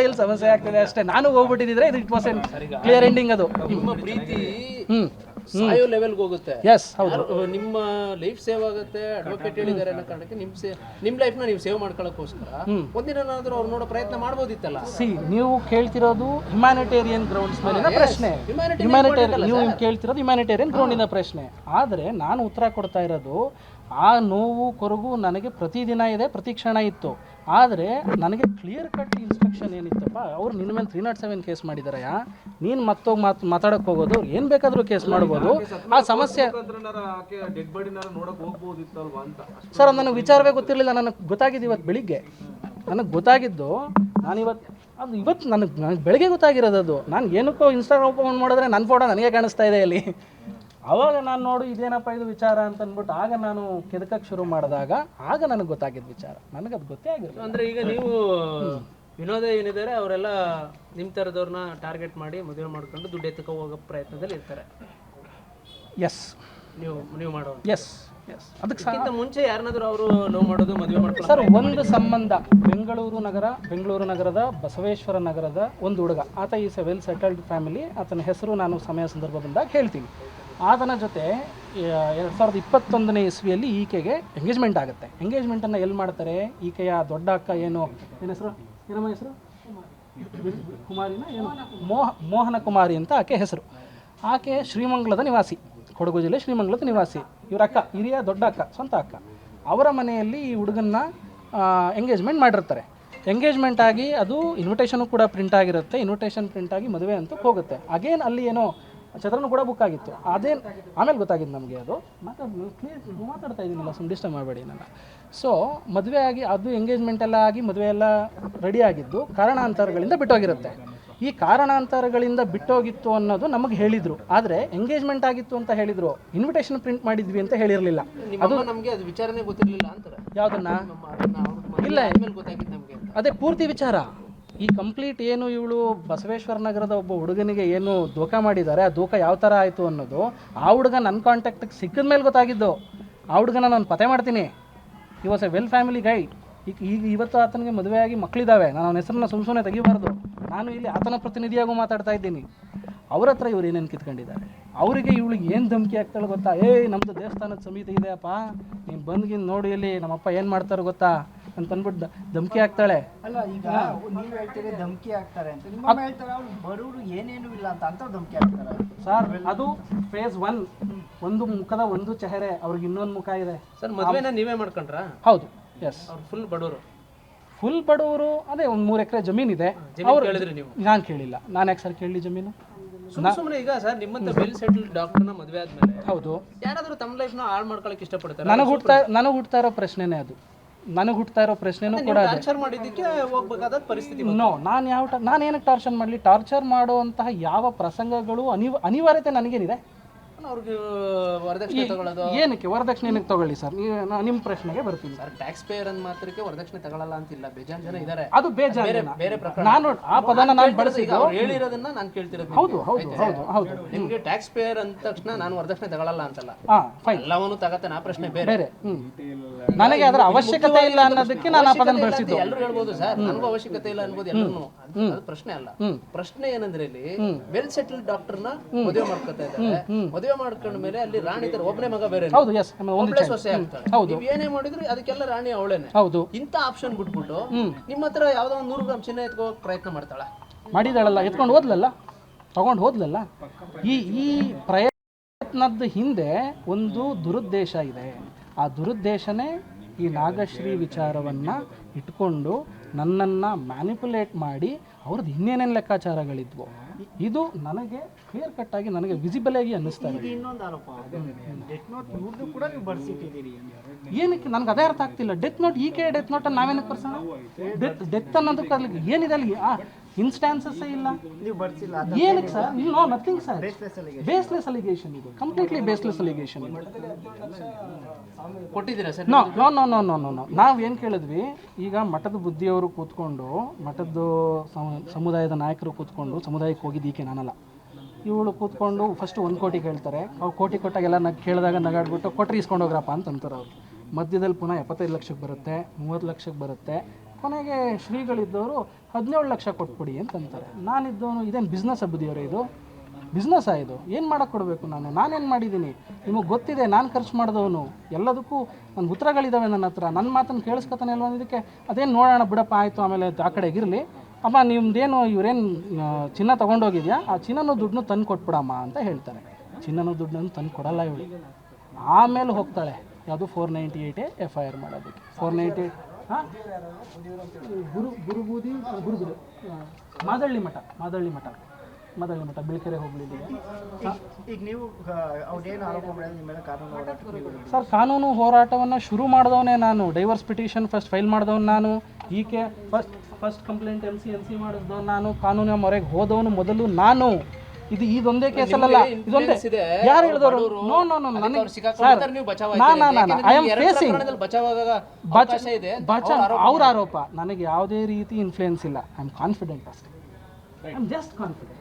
ಇಲ್ಲಿ ಸಮಸ್ಯೆ ಆಗ್ತಿದೆ ಅಷ್ಟೇ. ನಾನು ಹೋಗ್ಬಿಟ್ಟಿದ್ರೆ ಇದು it was an clear ending. ಅದು ನಿಮ್ಮ ಪ್ರೀತಿ ಸಾಯೋ ಲೆವೆಲ್ಗೆ ಹೋಗುತ್ತೆ. ಎಸ್, ಹೌದು. ನಿಮ್ಮ ಲೈಫ್ ಸೇವ್ ಆಗುತ್ತೆ. ಅಡ್ವೊಕೇಟ್ ಹೇಳಿದ್ದಾರೆ ಅನ್ನೋ ಕಾರಣಕ್ಕೆ ನಿಮ್ಮ ಲೈಫ್ನ ನೀವು ಸೇವ್ ಮಾಡ್ಕೊಳ್ಳೋಕ್ಕೋಸ್ಕರ ಒಂದಿನಾದ್ರೂ ಅವ್ರು ನೋಡೋ ಪ್ರಯತ್ನ ಮಾಡ್ಬೋದಿತ್ತಲ್ಲ. ನೀವು ಕೇಳ್ತಿರೋದು ಹ್ಯುಮ್ಯಾನಿಟೇರಿಯನ್ ಗ್ರೌಂಡ್ಸ್ ಮೇಲಿನ ಪ್ರಶ್ನೆ. ನೀವು ಕೇಳ್ತಿರೋದು ಹ್ಯುಮ್ಯಾನಿಟೇರಿಯನ್ ಗ್ರೌಂಡಿನ ಪ್ರಶ್ನೆ. ಆದರೆ ನಾನು ಉತ್ತರ ಕೊಡ್ತಾ ಇರೋದು, ಆ ನೋವು ಕೊರಗು ನನಗೆ ಪ್ರತಿದಿನ ಇದೆ, ಪ್ರತಿ ಕ್ಷಣ ಇತ್ತು. ಆದರೆ ನನಗೆ ಕ್ಲಿಯರ್ ಕಟ್ ಇನ್ಸ್ಟ್ರಕ್ಷನ್ ಏನಿತ್ತಪ್ಪ, ಅವ್ರು ನಿನ್ನ ಮೇಲೆ 307 ಕೇಸ್ ಮಾಡಿದಾರಯ್ಯ, ನೀನು ಮತ್ತೋಗಿ ಮಾತಾಡೋಕೆ ಹೋಗೋದು, ಏನು ಬೇಕಾದರೂ ಕೇಸ್ ಮಾಡ್ಬೋದು. ಆ ಸಮಸ್ಯೆ ಸರ್, ನನಗೆ ವಿಚಾರವೇ ಗೊತ್ತಿರಲಿಲ್ಲ. ನನಗೆ ಗೊತ್ತಾಗಿದ್ದು ಇವತ್ತು ಬೆಳಿಗ್ಗೆ. ನನಗೆ ಗೊತ್ತಾಗಿದ್ದು ಇವತ್ತು ನನಗೆ ಬೆಳಗ್ಗೆ ಗೊತ್ತಾಗಿರೋದು. ಅದು ನಾನು ಏನಕ್ಕೋ ಇನ್ಸ್ಟಾಗ್ರಾಮ್ ಓಪನ್ ಮಾಡಿದ್ರೆ ನನ್ನ ಫೋಟೋ ನನಗೆ ಕಾಣಿಸ್ತಾ ಇದೆ ಅಲ್ಲಿ. ಆವಾಗ ನಾನು ನೋಡು ಇದೇನಪ್ಪ ಇದು ವಿಚಾರ ಅಂತ ಅಂದ್ಬಿಟ್ಟು ಆಗ ನಾನು ಕೆದಕಕ್ಕೆ ಶುರು ಮಾಡಿದಾಗ ಆಗ ನನಗೆ ಗೊತ್ತಾಗಿದ್ದ ವಿಚಾರ. ನನಗದು ಗೊತ್ತೇ ಆಗಿರಲಿಲ್ಲ. ಅಂದರೆ ಈಗ ನೀವು ವಿನೋದ ಏನಿದ್ದಾರೆ ಅವರೆಲ್ಲ ನಿಮ್ಮ ಥರದವ್ರನ್ನ ಟಾರ್ಗೆಟ್ ಮಾಡಿ ಮದುವೆ ಮಾಡ್ಕೊಂಡು ದುಡ್ಡು ಎತ್ತಕ್ಕೆ ಹೋಗೋ ಪ್ರಯತ್ನದಲ್ಲಿ ಇರ್ತಾರೆ. ಎಸ್, ನೀವು ಮಾಡೋದು. ಎಸ್. ಅದಕ್ಕಿಂತ ಮುಂಚೆ ಯಾರನ್ನಾದ್ರೂ ಅವರು ಲವ್ ಮಾಡೋದು, ಮದುವೆ ಮಾಡ್ಕೊಂಡು ಸರ್, ಒಂದು ಸಂಬಂಧ ಬೆಂಗಳೂರು ನಗರದ ಬಸವೇಶ್ವರ ನಗರದ ಒಂದು ಹುಡುಗ, ಆತ is A well settled family. ಆತನ ಹೆಸರು ನಾನು ಸಮಯ ಸಂದರ್ಭ ಬಂದಾಗ ಹೇಳ್ತೀನಿ. ಆತನ ಜೊತೆ 2021ನೇ ಇಸ್ವಿಯಲ್ಲಿ ಈಕೆಗೆ ಎಂಗೇಜ್ಮೆಂಟ್ ಆಗುತ್ತೆ. ಎಂಗೇಜ್ಮೆಂಟನ್ನು ಎಲ್ಲಿ ಮಾಡ್ತಾರೆ? ಈಕೆಯ ದೊಡ್ಡ ಅಕ್ಕ ಏನು ಹೆಸರು? ಏನಮ್ಮ ಹೆಸರು? ಕುಮಾರಿನ ಏನು? ಮೋಹನ ಕುಮಾರಿ ಅಂತ ಆಕೆ ಹೆಸರು. ಆಕೆ ಶ್ರೀಮಂಗಲದ ನಿವಾಸಿ, ಕೊಡಗು ಜಿಲ್ಲೆ ಶ್ರೀಮಂಗಲದ ನಿವಾಸಿ. ಇವ್ರ ಅಕ್ಕ, ಹಿರಿಯ ದೊಡ್ಡ ಅಕ್ಕ, ಸ್ವಂತ ಅಕ್ಕ, ಅವರ ಮನೆಯಲ್ಲಿ ಈ ಹುಡುಗನ್ನ ಎಂಗೇಜ್ಮೆಂಟ್ ಮಾಡಿರ್ತಾರೆ. ಎಂಗೇಜ್ಮೆಂಟ್ ಆಗಿ ಅದು ಇನ್ವಿಟೇಷನು ಕೂಡ ಪ್ರಿಂಟ್ ಆಗಿರುತ್ತೆ. ಇನ್ವಿಟೇಷನ್ ಪ್ರಿಂಟ್ ಆಗಿ ಮದುವೆ ಅಂತೂ ಹೋಗುತ್ತೆ. ಅಗೇನ್ ಅಲ್ಲಿ ಏನೋ ಛತ್ರನೂ ಕೂಡ ಬುಕ್ ಆಗಿತ್ತು. ಅದೇನು ಆಮೇಲೆ ಗೊತ್ತಾಗಿದ್ದು ನಮಗೆ. ಅದು ಮಾತಾಡ್ತಾ ಇದ್ದೀನಿಲ್ಲ, ಸುಮ್ಮನೆ ಡಿಸ್ಟರ್ಬ್ ಮಾಡಬೇಡಿ ನನ್ನ. ಸೊ ಮದುವೆ ಆಗಿ ಅದು ಎಂಗೇಜ್ಮೆಂಟ್ ಎಲ್ಲ ಆಗಿ ಮದುವೆ ಎಲ್ಲ ರೆಡಿ ಆಗಿದ್ದು ಕಾರಣಾಂತರಗಳಿಂದ ಬಿಟ್ಟೋಗಿರುತ್ತೆ. ಈ ಕಾರಣಾಂತರಗಳಿಂದ ಬಿಟ್ಟೋಗಿತ್ತು ಅನ್ನೋದು ನಮಗೆ ಹೇಳಿದರು, ಆದರೆ ಎಂಗೇಜ್ಮೆಂಟ್ ಆಗಿತ್ತು ಅಂತ ಹೇಳಿದರು. ಇನ್ವಿಟೇಷನ್ ಪ್ರಿಂಟ್ ಮಾಡಿದ್ವಿ ಅಂತ ಹೇಳಿರಲಿಲ್ಲ. ಅದು ನಮಗೆ ಅದು ವಿಚಾರನೇ ಗೊತ್ತಿರಲಿಲ್ಲ ಅಂತಾರೆ. ಯಾವುದನ್ನ ಇಲ್ಲ, ಗೊತ್ತಾಗಿತ್ತು ನಮಗೆ. ಅದೇ ಪೂರ್ತಿ ವಿಚಾರ. ಈ ಕಂಪ್ಲೀಟ್ ಏನು ಇವಳು ಬಸವೇಶ್ವರ ನಗರದ ಒಬ್ಬ ಹುಡುಗನಿಗೆ ಏನು ದೋಖ ಮಾಡಿದ್ದಾರೆ, ಆ ದೋಖ ಯಾವ ಥರ ಆಯಿತು ಅನ್ನೋದು ಆ ಹುಡುಗ ನನ್ನ ಕಾಂಟ್ಯಾಕ್ಟಿಗೆ ಸಿಕ್ಕಿದ ಮೇಲೆ ಗೊತ್ತಾಗಿದ್ದು. ಆ ಹುಡುಗನ ನಾನು ಪತ್ತೆ ಮಾಡ್ತೀನಿ. ಈ ವಾಸ್ ಎ ವೆಲ್ ಫ್ಯಾಮಿಲಿ ಗೈ. ಈಗ ಇವತ್ತು ಆತನಿಗೆ ಮದುವೆಯಾಗಿ ಮಕ್ಕಳಿದ್ದಾವೆ. ನಾನು ಅವನ ಹೆಸರನ್ನ ಸುಮ್ಮನೆ ತೆಗಿಬಾರ್ದು. ನಾನು ಇಲ್ಲಿ ಆತನ ಪ್ರತಿನಿಧಿಯಾಗೂ ಮಾತಾಡ್ತಾ ಇದ್ದೀನಿ. ಅವ್ರ ಹತ್ರ ಇವ್ರು ಏನೇನು ಕಿತ್ಕೊಂಡಿದ್ದಾರೆ, ಅವರಿಗೆ ಇವಳಿಗೆ ಏನು ಧಮಕಿ ಆಗ್ತಾಳೆ ಗೊತ್ತಾ? ನಮ್ಮದು ದೇವಸ್ಥಾನದ ಸಮಿತಿ ಇದೆಯಪ್ಪ, ನೀನು ಬಂದ್ಗಿಂದು ನೋಡಿ ಇಲ್ಲಿ ನಮ್ಮಪ್ಪ ಏನು ಮಾಡ್ತಾರೆ ಗೊತ್ತಾ ಅಂತಂದ್ಬಿಟ್ಟು ಧಮಕಿ ಆಗ್ತಾಳೆ. ಅಲ್ಲ, ಈಗ ನೀವು ಹೇಳ್ತೀರಿ ಧಮಕಿ ಆಗ್ತಾರೆ ಅಂತ, ನಿಮ್ಮ ಹೇಳ್ತಾರೆ ಅವ್ರು ಬರೋರು ಏನೇನು ಇಲ್ಲ ಅಂತ ಧಮಕಿ ಆಗ್ತಾರೆ ಸರ್. ಅದು ಫೇಸ್ 1. ಒಂದು ಮುಖದ ಒಂದು ಚೆಹರೆ, ಅವ್ರಿಗೆ ಇನ್ನೊಂದು ಮುಖ ಇದೆ ಸರ್. ಮದುವೆನ ನೀವೇ ಮಾಡ್ಕೊಂಡ್ರಾ? ಹೌದು, ಎಸ್. ಅವ್ರು ಫುಲ್ ಬಡವರು. ಫುಲ್ ಬಡವರು. ಅದೇ ಒಂದು 3 ಎಕರೆ ಜಮೀನಿದೆ. ಅವ್ರು ಹೇಳಿದ್ರಿ ನೀವು? ನಾನು ಕೇಳಿಲ್ಲ. ನಾನು ಯಾಕೆ ಸರ್ ಕೇಳಲಿ ಜಮೀನು? ಸುಮ್ಮನೆ ಈಗ ಸರ್ ನಿಮ್ಮಂತ ವೆಲ್ ಸೆಟಲ್ಡ್ ಡಾಕ್ಟರ್ನ ಮದುವೆ ಆದ್ಮೇಲೆ ಹೌದು, ಯಾರಾದರೂ ತಮ್ಮ ಲೈಫ್ನ ಹಾಳು ಮಾಡ್ಕೊಳಕ್ಕೆ ಇಷ್ಟಪಡ್ತಾರೆ? ನನಗೆ ಹುಡ್ತಾ ಇರೋ ಪ್ರಶ್ನೆನೇ ಅದು. ನನಗೆ ಹುಡ್ತಾ ಇರೋ ಪ್ರಶ್ನೆನೂ ಕೂಡ ಟಾರ್ಚರ್ ಮಾಡಿದ್ದಕ್ಕೆ ಹೋಗ್ಬೇಕಾದ ಪರಿಸ್ಥಿತಿ. ನಾನು ಏನಕ್ಕೆ ಟಾರ್ಚರ್ ಮಾಡಲಿ? ಟಾರ್ಚರ್ ಮಾಡುವಂತಹ ಯಾವ ಪ್ರಸಂಗಗಳು ಅನಿವಾರ್ಯತೆ ನನಗೇನಿದೆ? ಅವ್ರಿಗೆ ವರದಕ್ಷಿಣೆ ತಗೊಳ್ಳೋದು ಏನಕ್ಕೆ? ವರದಕ್ಷಿಣೆ ಏನಕ್ಕೆ ತಗೊಳ್ಳಿ ಸರ್? ನಿಮ್ಮ ಪ್ರಶ್ನೆಗೆ ಬರ್ತೀನಿ ಸರ್. ಟ್ಯಾಕ್ಸ್ ಪೇಯರ್ ಅಂದ್ ಮಾತ್ರಕ್ಕೆ ವರದಕ್ಷಿಣೆ ತಗೊಳ್ಳಲ್ಲ ಅಂತಿಲ್ಲ, ಬೇಜಾನ್ ಜನ ಇದ್ದಾರೆ. ಅದು ಬೇರೆ ಬೇರೆ ಪ್ರಕರಣ. ನಾನು ಆ ಪದನ ನಾನು ಬಳಸಿದ್ದು ಅವ್ರು ಹೇಳಿರೋದನ್ನ ನಾನು ಕೇಳ್ತಿರೋದು. ಹೌದು ಹೌದು ಹೌದು ಹೌದು. ನಿಮ್ಗೆ ಟ್ಯಾಕ್ಸ್ ಪೇಯರ್ ಅಂದ ತಕ್ಷಣ ನಾನು ವರದಕ್ಷಿಣೆ ತಗೊಳ್ಳಲ್ಲ ಅಂತಲ್ಲ, ಫೈನ್, ಎಲ್ಲವನ್ನೂ ತಗತ್ತೆ. ನಾ ಪ್ರಶ್ನೆ ಬೇರೆ. ನನಗೆ ಅದರ ಅವಶ್ಯಕತೆ ಇಲ್ಲ ಅನ್ನೋದಕ್ಕೆ ನಾನು ಆ ಪದನ ಬಳಸಿದ್ದು. ಎಲ್ಲರೂ ಹೇಳ್ಬೋದು ಸರ್, ನನಗೂ ಅವಶ್ಯಕತೆ ಇಲ್ಲ ಅನ್ಬೋದು ಎಲ್ಲರೂ. ಅದು ಪ್ರಶ್ನೆ ಅಲ್ಲ. ಪ್ರಶ್ನೆ ಏನಂದ್ರೆ ಇಲ್ಲಿ ವೆಲ್ ಸೆಟಲ್ಡ್ ಡಾಕ್ಟರ್ನ ಮದುವೆ ಮಾಡ್ಕೊತಾ ಇದ್ದಾರೆ. ಮದುವೆ ಮಾಡ್ಕೊಂಡ ಮೇಲೆ ಅಲ್ಲಿ ರಾಣಿ ತರ ಒಬ್ಬನೇ ಮಗ ಬೇರೆ, ಹೌದು, ಎಸ್, ಒಬ್ಬಳೆ ಸೊಸೆ ಆಗ್ತಾಳೆ. ನೀವು ಏನೇ ಮಾಡಿದ್ರು ಅದಕ್ಕೆಲ್ಲ ರಾಣಿ ಅವಳೇನೆ. ಹೌದು. ಇಂಥ ಆಪ್ಷನ್ ಬಿಟ್ಬಿಟ್ಟು ನಿಮ್ಮ ಹತ್ರ ಯಾವ್ದೋ ಒಂದು 100 ಗ್ರಾಮ್ ಚಿನ್ನ ಎತ್ಕೋಕ್ ಪ್ರಯತ್ನ ಮಾಡ್ತಾಳ. ಮಾಡಿದಾಳಲ್ಲ, ಎತ್ಕೊಂಡು ಹೋದ್ಲಲ್ಲ, ತಗೊಂಡು ಹೋದ್ಲಲ್ಲ. ಈ ಪ್ರಯತ್ನದ ಹಿಂದೆ ಒಂದು ದುರುದ್ದೇಶ ಇದೆ. ಆ ದುರುದ್ದೇಶನೇ ಈ ನಾಗಶ್ರೀ ವಿಚಾರವನ್ನು ಇಟ್ಕೊಂಡು ನನ್ನನ್ನು ಮ್ಯಾನಿಪುಲೇಟ್ ಮಾಡಿ ಅವ್ರದ್ದು ಇನ್ನೇನೇನು ಲೆಕ್ಕಾಚಾರಗಳಿದ್ವು. ಇದು ನನಗೆ ಕ್ಲಿಯರ್ ಕಟ್ ಆಗಿ ನನಗೆ ವಿಸಿಬಲ್ ಆಗಿ ಅನ್ನಿಸ್ತಾ ಇದೆ. ಇನ್ನೊಂದು ಆರೋಪ, ಡೆತ್ ನೋಟ್ ಇವ್ರದ್ದು ಕೂಡ ನೀವು ಬರ್ಸಿಟ್ಟಿದ್ದೀರಿ. ಏನಕ್ಕೆ ನನಗೆ ಅದೇ ಅರ್ಥ ಆಗ್ತಿಲ್ಲ. ಡೆತ್ ನೋಟ್, ಈಕೆ ಡೆತ್ ನೋಟ್ ನಾವೇನಕ್ಕೆ ಬರ್ಸೋಣ? ಡೆತ್ ಅನ್ನೋದಕ್ಕೆ ಅಲ್ಲಿ ಏನಿದೆ? ಅಲ್ಲಿ ಇನ್ಸ್ಟಾನ್ಸಸ್ ಇಲ್ಲ, ನೀವು ಬರ್ಸಿಲ್ಲ. ಏನಕ್ಕೆ sir? No, nothing sir. Baseless allegation ಇದು, ಕಂಪ್ಲೀಟ್ಲಿ ಬೇಸ್ಲೆಸ್ ಅಲಿಗೇಷನ್ ಇದು. ಕೊಟ್ಟಿದ್ದೀರಾ sir? No no no no no no no. ನಾವು ಏನು ಕೇಳಿದ್ವಿ, ಈಗ ಮಠದ ಬುದ್ಧಿಯವರು ಕೂತ್ಕೊಂಡು, ಮಠದ ಸಮುದಾಯದ ನಾಯಕರು ಕೂತ್ಕೊಂಡು, ಸಮುದಾಯಕ್ಕೆ ಹೋಗಿದ್ದು ಈಕೆ ನಾನಲ್ಲ, ಇವಳು ಕೂತ್ಕೊಂಡು ಫಸ್ಟ್ 1 ಕೋಟಿ ಕೇಳ್ತಾರೆ. ಅವ್ರು ಕೋಟಿ ಕೊಟ್ಟಾಗೆಲ್ಲ ಕೇಳಿದಾಗ ನಗಾಡ್ಬಿಟ್ಟು ಕೊಟ್ಟರೆ ಇಸ್ಕೊಂಡು ಹೋಗ್ರಪ್ಪ ಅಂತ ಅಂತಾರೆ ಅವರು. ಮಧ್ಯದಲ್ಲಿ ಪುನಃ 75 ಲಕ್ಷಕ್ಕೆ ಬರುತ್ತೆ, 30 ಲಕ್ಷಕ್ಕೆ ಬರುತ್ತೆ. ಕೊನೆಗೆ ಶ್ರೀಗಳಿದ್ದವರು 17 ಲಕ್ಷ ಕೊಟ್ಬಿಡಿ ಅಂತಂತಾರೆ. ನಾನಿದ್ದವನು ಇದೇನು ಬಿಸ್ನೆಸ್ ಬುದ್ಧಿಯವರೇ? ಇದು ಬಿಸ್ನೆಸ್ಸಾ? ಇದು ಏನು ಮಾಡೋಕ್ಕೆ ಕೊಡಬೇಕು? ನಾನೇನು ಮಾಡಿದ್ದೀನಿ? ನಿಮಗೆ ಗೊತ್ತಿದೆ, ನಾನು ಖರ್ಚು ಮಾಡಿದವನು. ಎಲ್ಲದಕ್ಕೂ ನನ್ನ ಉತ್ತರಗಳಿದ್ದಾವೆ ನನ್ನ ಹತ್ರ. ನನ್ನ ಮಾತನ್ನು ಕೇಳಿಸ್ಕೊತಾನೆ ಅಲ್ವ ಇದಕ್ಕೆ? ಅದೇನು ನೋಡೋಣ ಬಿಡಪ್ಪ, ಆಯಿತು, ಆಮೇಲೆ ಆ ಕಡೆಗಿರಲಿ. ಅಮ್ಮ ನಿಮ್ದೇನು ಇವರೇನು ಚಿನ್ನ ತೊಗೊಂಡೋಗಿದ್ಯಾ, ಆ ಚಿನ್ನನೂ ದುಡ್ಡನ್ನು ತಂದು ಕೊಟ್ಬಿಡಮ್ಮ ಅಂತ ಹೇಳ್ತಾರೆ. ಚಿನ್ನನೂ ದುಡ್ಡನ್ನು ತಂದು ಕೊಡಲ್ಲ ಇವಳು. ಆಮೇಲೆ ಹೋಗ್ತಾಳೆ ಯಾವುದು 498 FIR ಮಾಡೋದಕ್ಕೆ. 498 ಗುರುಬೂದಿ ಮಾದಳ್ಳಿ ಮಠ ಬಿಳ್ಕೆರೆ ಹೋಗ್ಲಿಲ್ಲ. ಈಗ ನೀವು ಅವ್ರೇನು ಆರೋಪ ಮಾಡಿದ್ರೆ ನಿಮ್ಮ ಮೇಲೆ ಕಾನೂನು ಹೋರಾಟ? ಸರ್, ಕಾನೂನು ಹೋರಾಟವನ್ನು ಶುರು ಮಾಡಿದವನೇ ನಾನು. ಡೈವರ್ಸ್ ಪಿಟಿಷನ್ ಫಸ್ಟ್ ಫೈಲ್ ಮಾಡಿದವನು ನಾನು. ಈಕೆ ಫಸ್ಟ್ ಕಂಪ್ಲೇಂಟ್ MC ಮಾಡಿದವನು ನಾನು. ಕಾನೂನಿನ ಮೊರೆಗೆ ಹೋದವನು ಮೊದಲು ನಾನು. ಇದೊಂದೇ ಕೇಸಲ್ಲ, ಇದೊಂದೇ. ಯಾರು ಹೇಳಿದವರು? ನೋ ನೋ ನೋ, ನನಗೆ ಅವ್ರ ಆರೋಪ ನನಗೆ ಯಾವುದೇ ರೀತಿ ಇನ್ಫ್ಲೂಯೆನ್ಸ್ ಇಲ್ಲ. ಐ ಆಮ್ ಕಾನ್ಫಿಡೆಂಟ್ ಅಷ್ಟೇ. I am just confident.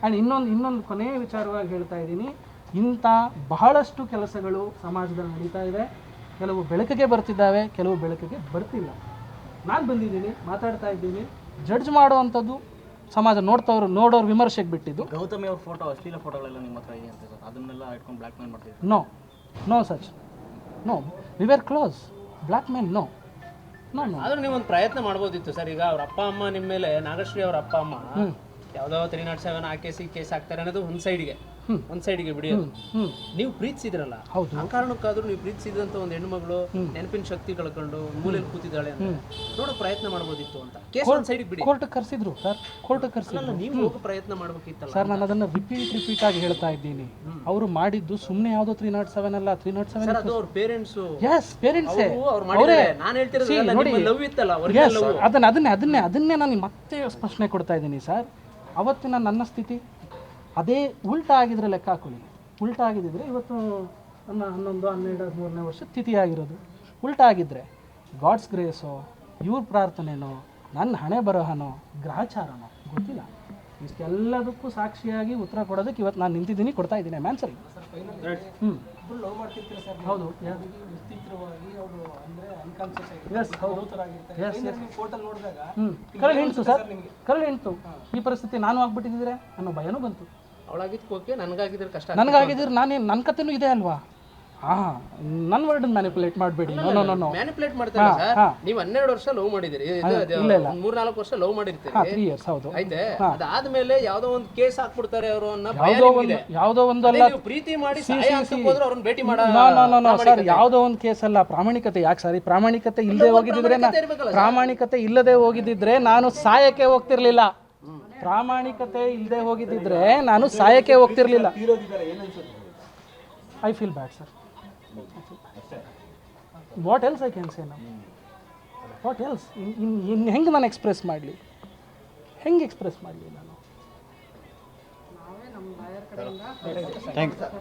And ಇನ್ನೊಂದು ಕೊನೆಯ ವಿಚಾರವಾಗಿ ಹೇಳ್ತಾ ಇದ್ದೀನಿ, ಇಂಥ ಬಹಳಷ್ಟು ಕೆಲಸಗಳು ಸಮಾಜದಲ್ಲಿ ನಡೀತಾ ಇದೆ. ಕೆಲವು ಬೆಳಕಿಗೆ ಬರ್ತಿದ್ದಾವೆ, ಕೆಲವು ಬೆಳಕಿಗೆ ಬರ್ತಿಲ್ಲ. ನಾನು ಬಂದಿದ್ದೀನಿ, ಮಾತಾಡ್ತಾ ಇದ್ದೀನಿ. ಜಡ್ಜ್ ಮಾಡುವಂಥದ್ದು ಸಮಾಜ ನೋಡೋರು ವಿಮರ್ಶೆಗೆ ಬಿಟ್ಟಿದ್ದು. ಗೌತಮಿ ಅವ್ರ ಫೋಟೋ, ಅಶ್ಲೀಲ ಫೋಟೋಗಳೆಲ್ಲ ನಿಮ್ಮ ಹತ್ರ ಇದೆ ಅಂತ, ಅದನ್ನೆಲ್ಲ ಇಟ್ಕೊಂಡು ಬ್ಲ್ಯಾಕ್ ಮೇಲ್ ಮಾಡ್ತಿದ್ರು? No such, no, we were close. Blackmail no. ಆದ್ರೂ ನೀವು ಒಂದು ಪ್ರಯತ್ನ ಮಾಡ್ಬೋದಿತ್ತು ಸರ್. ಈಗ ಅವ್ರ ಅಪ್ಪ ಅಮ್ಮ ನಿಮ್ಮ ಮೇಲೆ, ನಾಗಶ್ರೀ ಅವ್ರ ಅಪ್ಪ ಅಮ್ಮ ಯಾವುದೋ 307 ಆ ಕೇಸ್ ಹಾಕ್ತಾರೆ ಅನ್ನೋದು ಒಂದು ಸೈಡ್ಗೆ. ಒಂದ್ ಸೈಡ್ಗೆ ಬಿಡಿಯೋದು. ಹ್ಮ್. ನೀವು ಪ್ರೀತಿಸಿದ್ರಲ್ಲ, ಹೌದು. ಆ ಕಾರಣಕ್ಕಾದ್ರೂ ನೀವು ಪ್ರೀತಿಸಿದಂತ ಒಂದು ಹೆಣ್ಮಗಳು ನೆನಪಿನ ಶಕ್ತಿ ಕಳ್ಕೊಂಡು ಮೂಲೆಯಲ್ಲಿ ಕೂತಿದ್ದಾಳೆ ಅಂತ ನೋಡೋ ಪ್ರಯತ್ನ ಮಾಡ್ಬೋದಿತ್ತು ಅಂತ. ಕೇಸ್ ಒಂದ್ ಸೈಡ್ ಬಿಡಿ, ಕೋರ್ಟ್ ಕರೆಸಿದ್ರು ಸರ್, ಕೋರ್ಟ್ ಕರೆಸಿದ್ರು. ನೀವು ಹೋಗೋ ಪ್ರಯತ್ನ ಮಾಡ್ಬೇಕಿತ್ತಲ್ಲ. ಸರ್ ನಾನು ಅದನ್ನು ರಿಪೀಟ್ ಆಗಿ ಹೇಳ್ತಾ ಇದ್ದೀನಿ. ಅವರು ಮಾಡಿದ್ದು ಸುಮ್ಮನೆ ಯಾವುದೋ 307 ಅಲ್ಲ, 307 ಸರ್, ಅದು ಅವ್ರ ಪೇರೆಂಟ್ಸ್ ಎಸ್ ಪೇರೆಂಟ್ಸೇ ಅವ್ರು ಮಾಡಿದ್ದಾರೆ. ನಾನು ಹೇಳ್ತಿರೋದು ನೋಡಿ ಲವ್ ಇತ್ತಲ್ಲ, ಎಸ್ ಅದನ್ನೇ ನಾನು ಮತ್ತೆ ಸ್ಪಷ್ಟನೆ ಕೊಡ್ತಾ ಇದ್ದೀನಿ ಸರ್. ಅವತ್ತಿನ ನನ್ನ ಸ್ಥಿತಿ ಅದೇ ಉಲ್ಟಾ ಆಗಿದ್ರೆ ಲೆಕ್ಕ ಹಾಕೊಳ್ಳಿ. ಉಲ್ಟಾ ಆಗಿದ್ದರೆ ಇವತ್ತು ನನ್ನ 11, 12, 13ನೇ ವರ್ಷ ತಿಥಿ ಆಗಿರೋದು. ಉಲ್ಟಾ ಆಗಿದ್ದರೆ ಗಾಡ್ಸ್ ಗ್ರೇಸೋ, ಇವ್ರ ಪ್ರಾರ್ಥನೆನೋ, ನನ್ನ ಹಣೆ ಬರಹನೋ, ಗ್ರಹಚಾರನೋ ಗೊತ್ತಿಲ್ಲ. ಇಷ್ಟೆಲ್ಲದಕ್ಕೂ ಸಾಕ್ಷಿಯಾಗಿ ಉತ್ತರ ಕೊಡೋದಕ್ಕೆ ಇವತ್ತು ನಾನು ನಿಂತಿದ್ದೀನಿ, ಕೊಡ್ತಾ ಇದ್ದೀನಿ ಆನ್ಸರ್. ಹೌದು ಕರಳು ಹೆಣ್ತು ಸರ್, ಕರಳು ಹೆಣ್ತು. ಈ ಪರಿಸ್ಥಿತಿ ನಾನು ಆಗ್ಬಿಟ್ಟಿದ್ರೆ ಅನ್ನೋ ಭಯನೂ ಬಂತು. ಅವಳಾಗಿದ್ದಕ್ಕೆ ನನಗಾಗಿದ್ರೆ ಕಷ್ಟ. ನನಗಾಗಿದ್ರೆ ನನ್ನ ಕಥೆನೂ ಇದೆ ಅಲ್ವಾ? ನನ್ನ ವರ್ಡ್ ಮ್ಯಾನಿಪುಲೇಟ್ ಮಾಡಬೇಡಿ. ನೋ ಮ್ಯಾನಿಪುಲೇಟ್ ಮಾಡ್ತಾರೆ ಸರ್. ನೀವು 12 ವರ್ಷ ಲವ್ ಮಾಡಿದಿರಿ, 3-4 ವರ್ಷ ಲವ್ ಮಾಡಿರ್ತೀರಿ, 3 years. ಹೌದು. ಆಯ್ತೆ. ಅದಾದ್ಮೇಲೆ ಯಾವ್ದೋ ಒಂದು ಕೇಸ್ ಹಾಕ್ಬಿಡ್ತಾರೆ ಅವರು ಅನ್ನೋ ಯಾವುದೋ ಒಂದು ಅಲ್ಲ, ಪ್ರೀತಿ ಮಾಡಿ ಹೋದ್ರೆ ಅವ್ರನ್ನ ಭೇಟಿ ಮಾಡ ಸರ್, ಯಾವುದೋ ಒಂದು ಕೇಸ್ ಅಲ್ಲ. ಪ್ರಾಮಾಣಿಕತೆ ಯಾಕೆ ಸರ್? ಪ್ರಾಮಾಣಿಕತೆ ಇಲ್ಲದೆ ಹೋಗಿದ್ದಿದ್ರೆ ಪ್ರಾಮಾಣಿಕತೆ ಇಲ್ಲದೆ ಹೋಗಿದ್ದಿದ್ರೆ ನಾನು ಸಾಯಕ್ಕೆ ಹೋಗ್ತಿರ್ಲಿಲ್ಲ. ಪ್ರಾಮಾಣಿಕತೆ ಇಲ್ಲದೆ ಹೋಗಿದ್ದಿದ್ರೆ ನಾನು ಸಾಯಕ್ಕೆ ಹೋಗ್ತಿರ್ಲಿಲ್ಲ. I feel bad sir. What else I can say ನಾವು? What else? ಇನ್ನು ಹೆಂಗೆ ನಾನು ಎಕ್ಸ್ಪ್ರೆಸ್ ಮಾಡಲಿ? ಹೆಂಗೆ ಎಕ್ಸ್ಪ್ರೆಸ್ ಮಾಡಲಿ ನಾನು?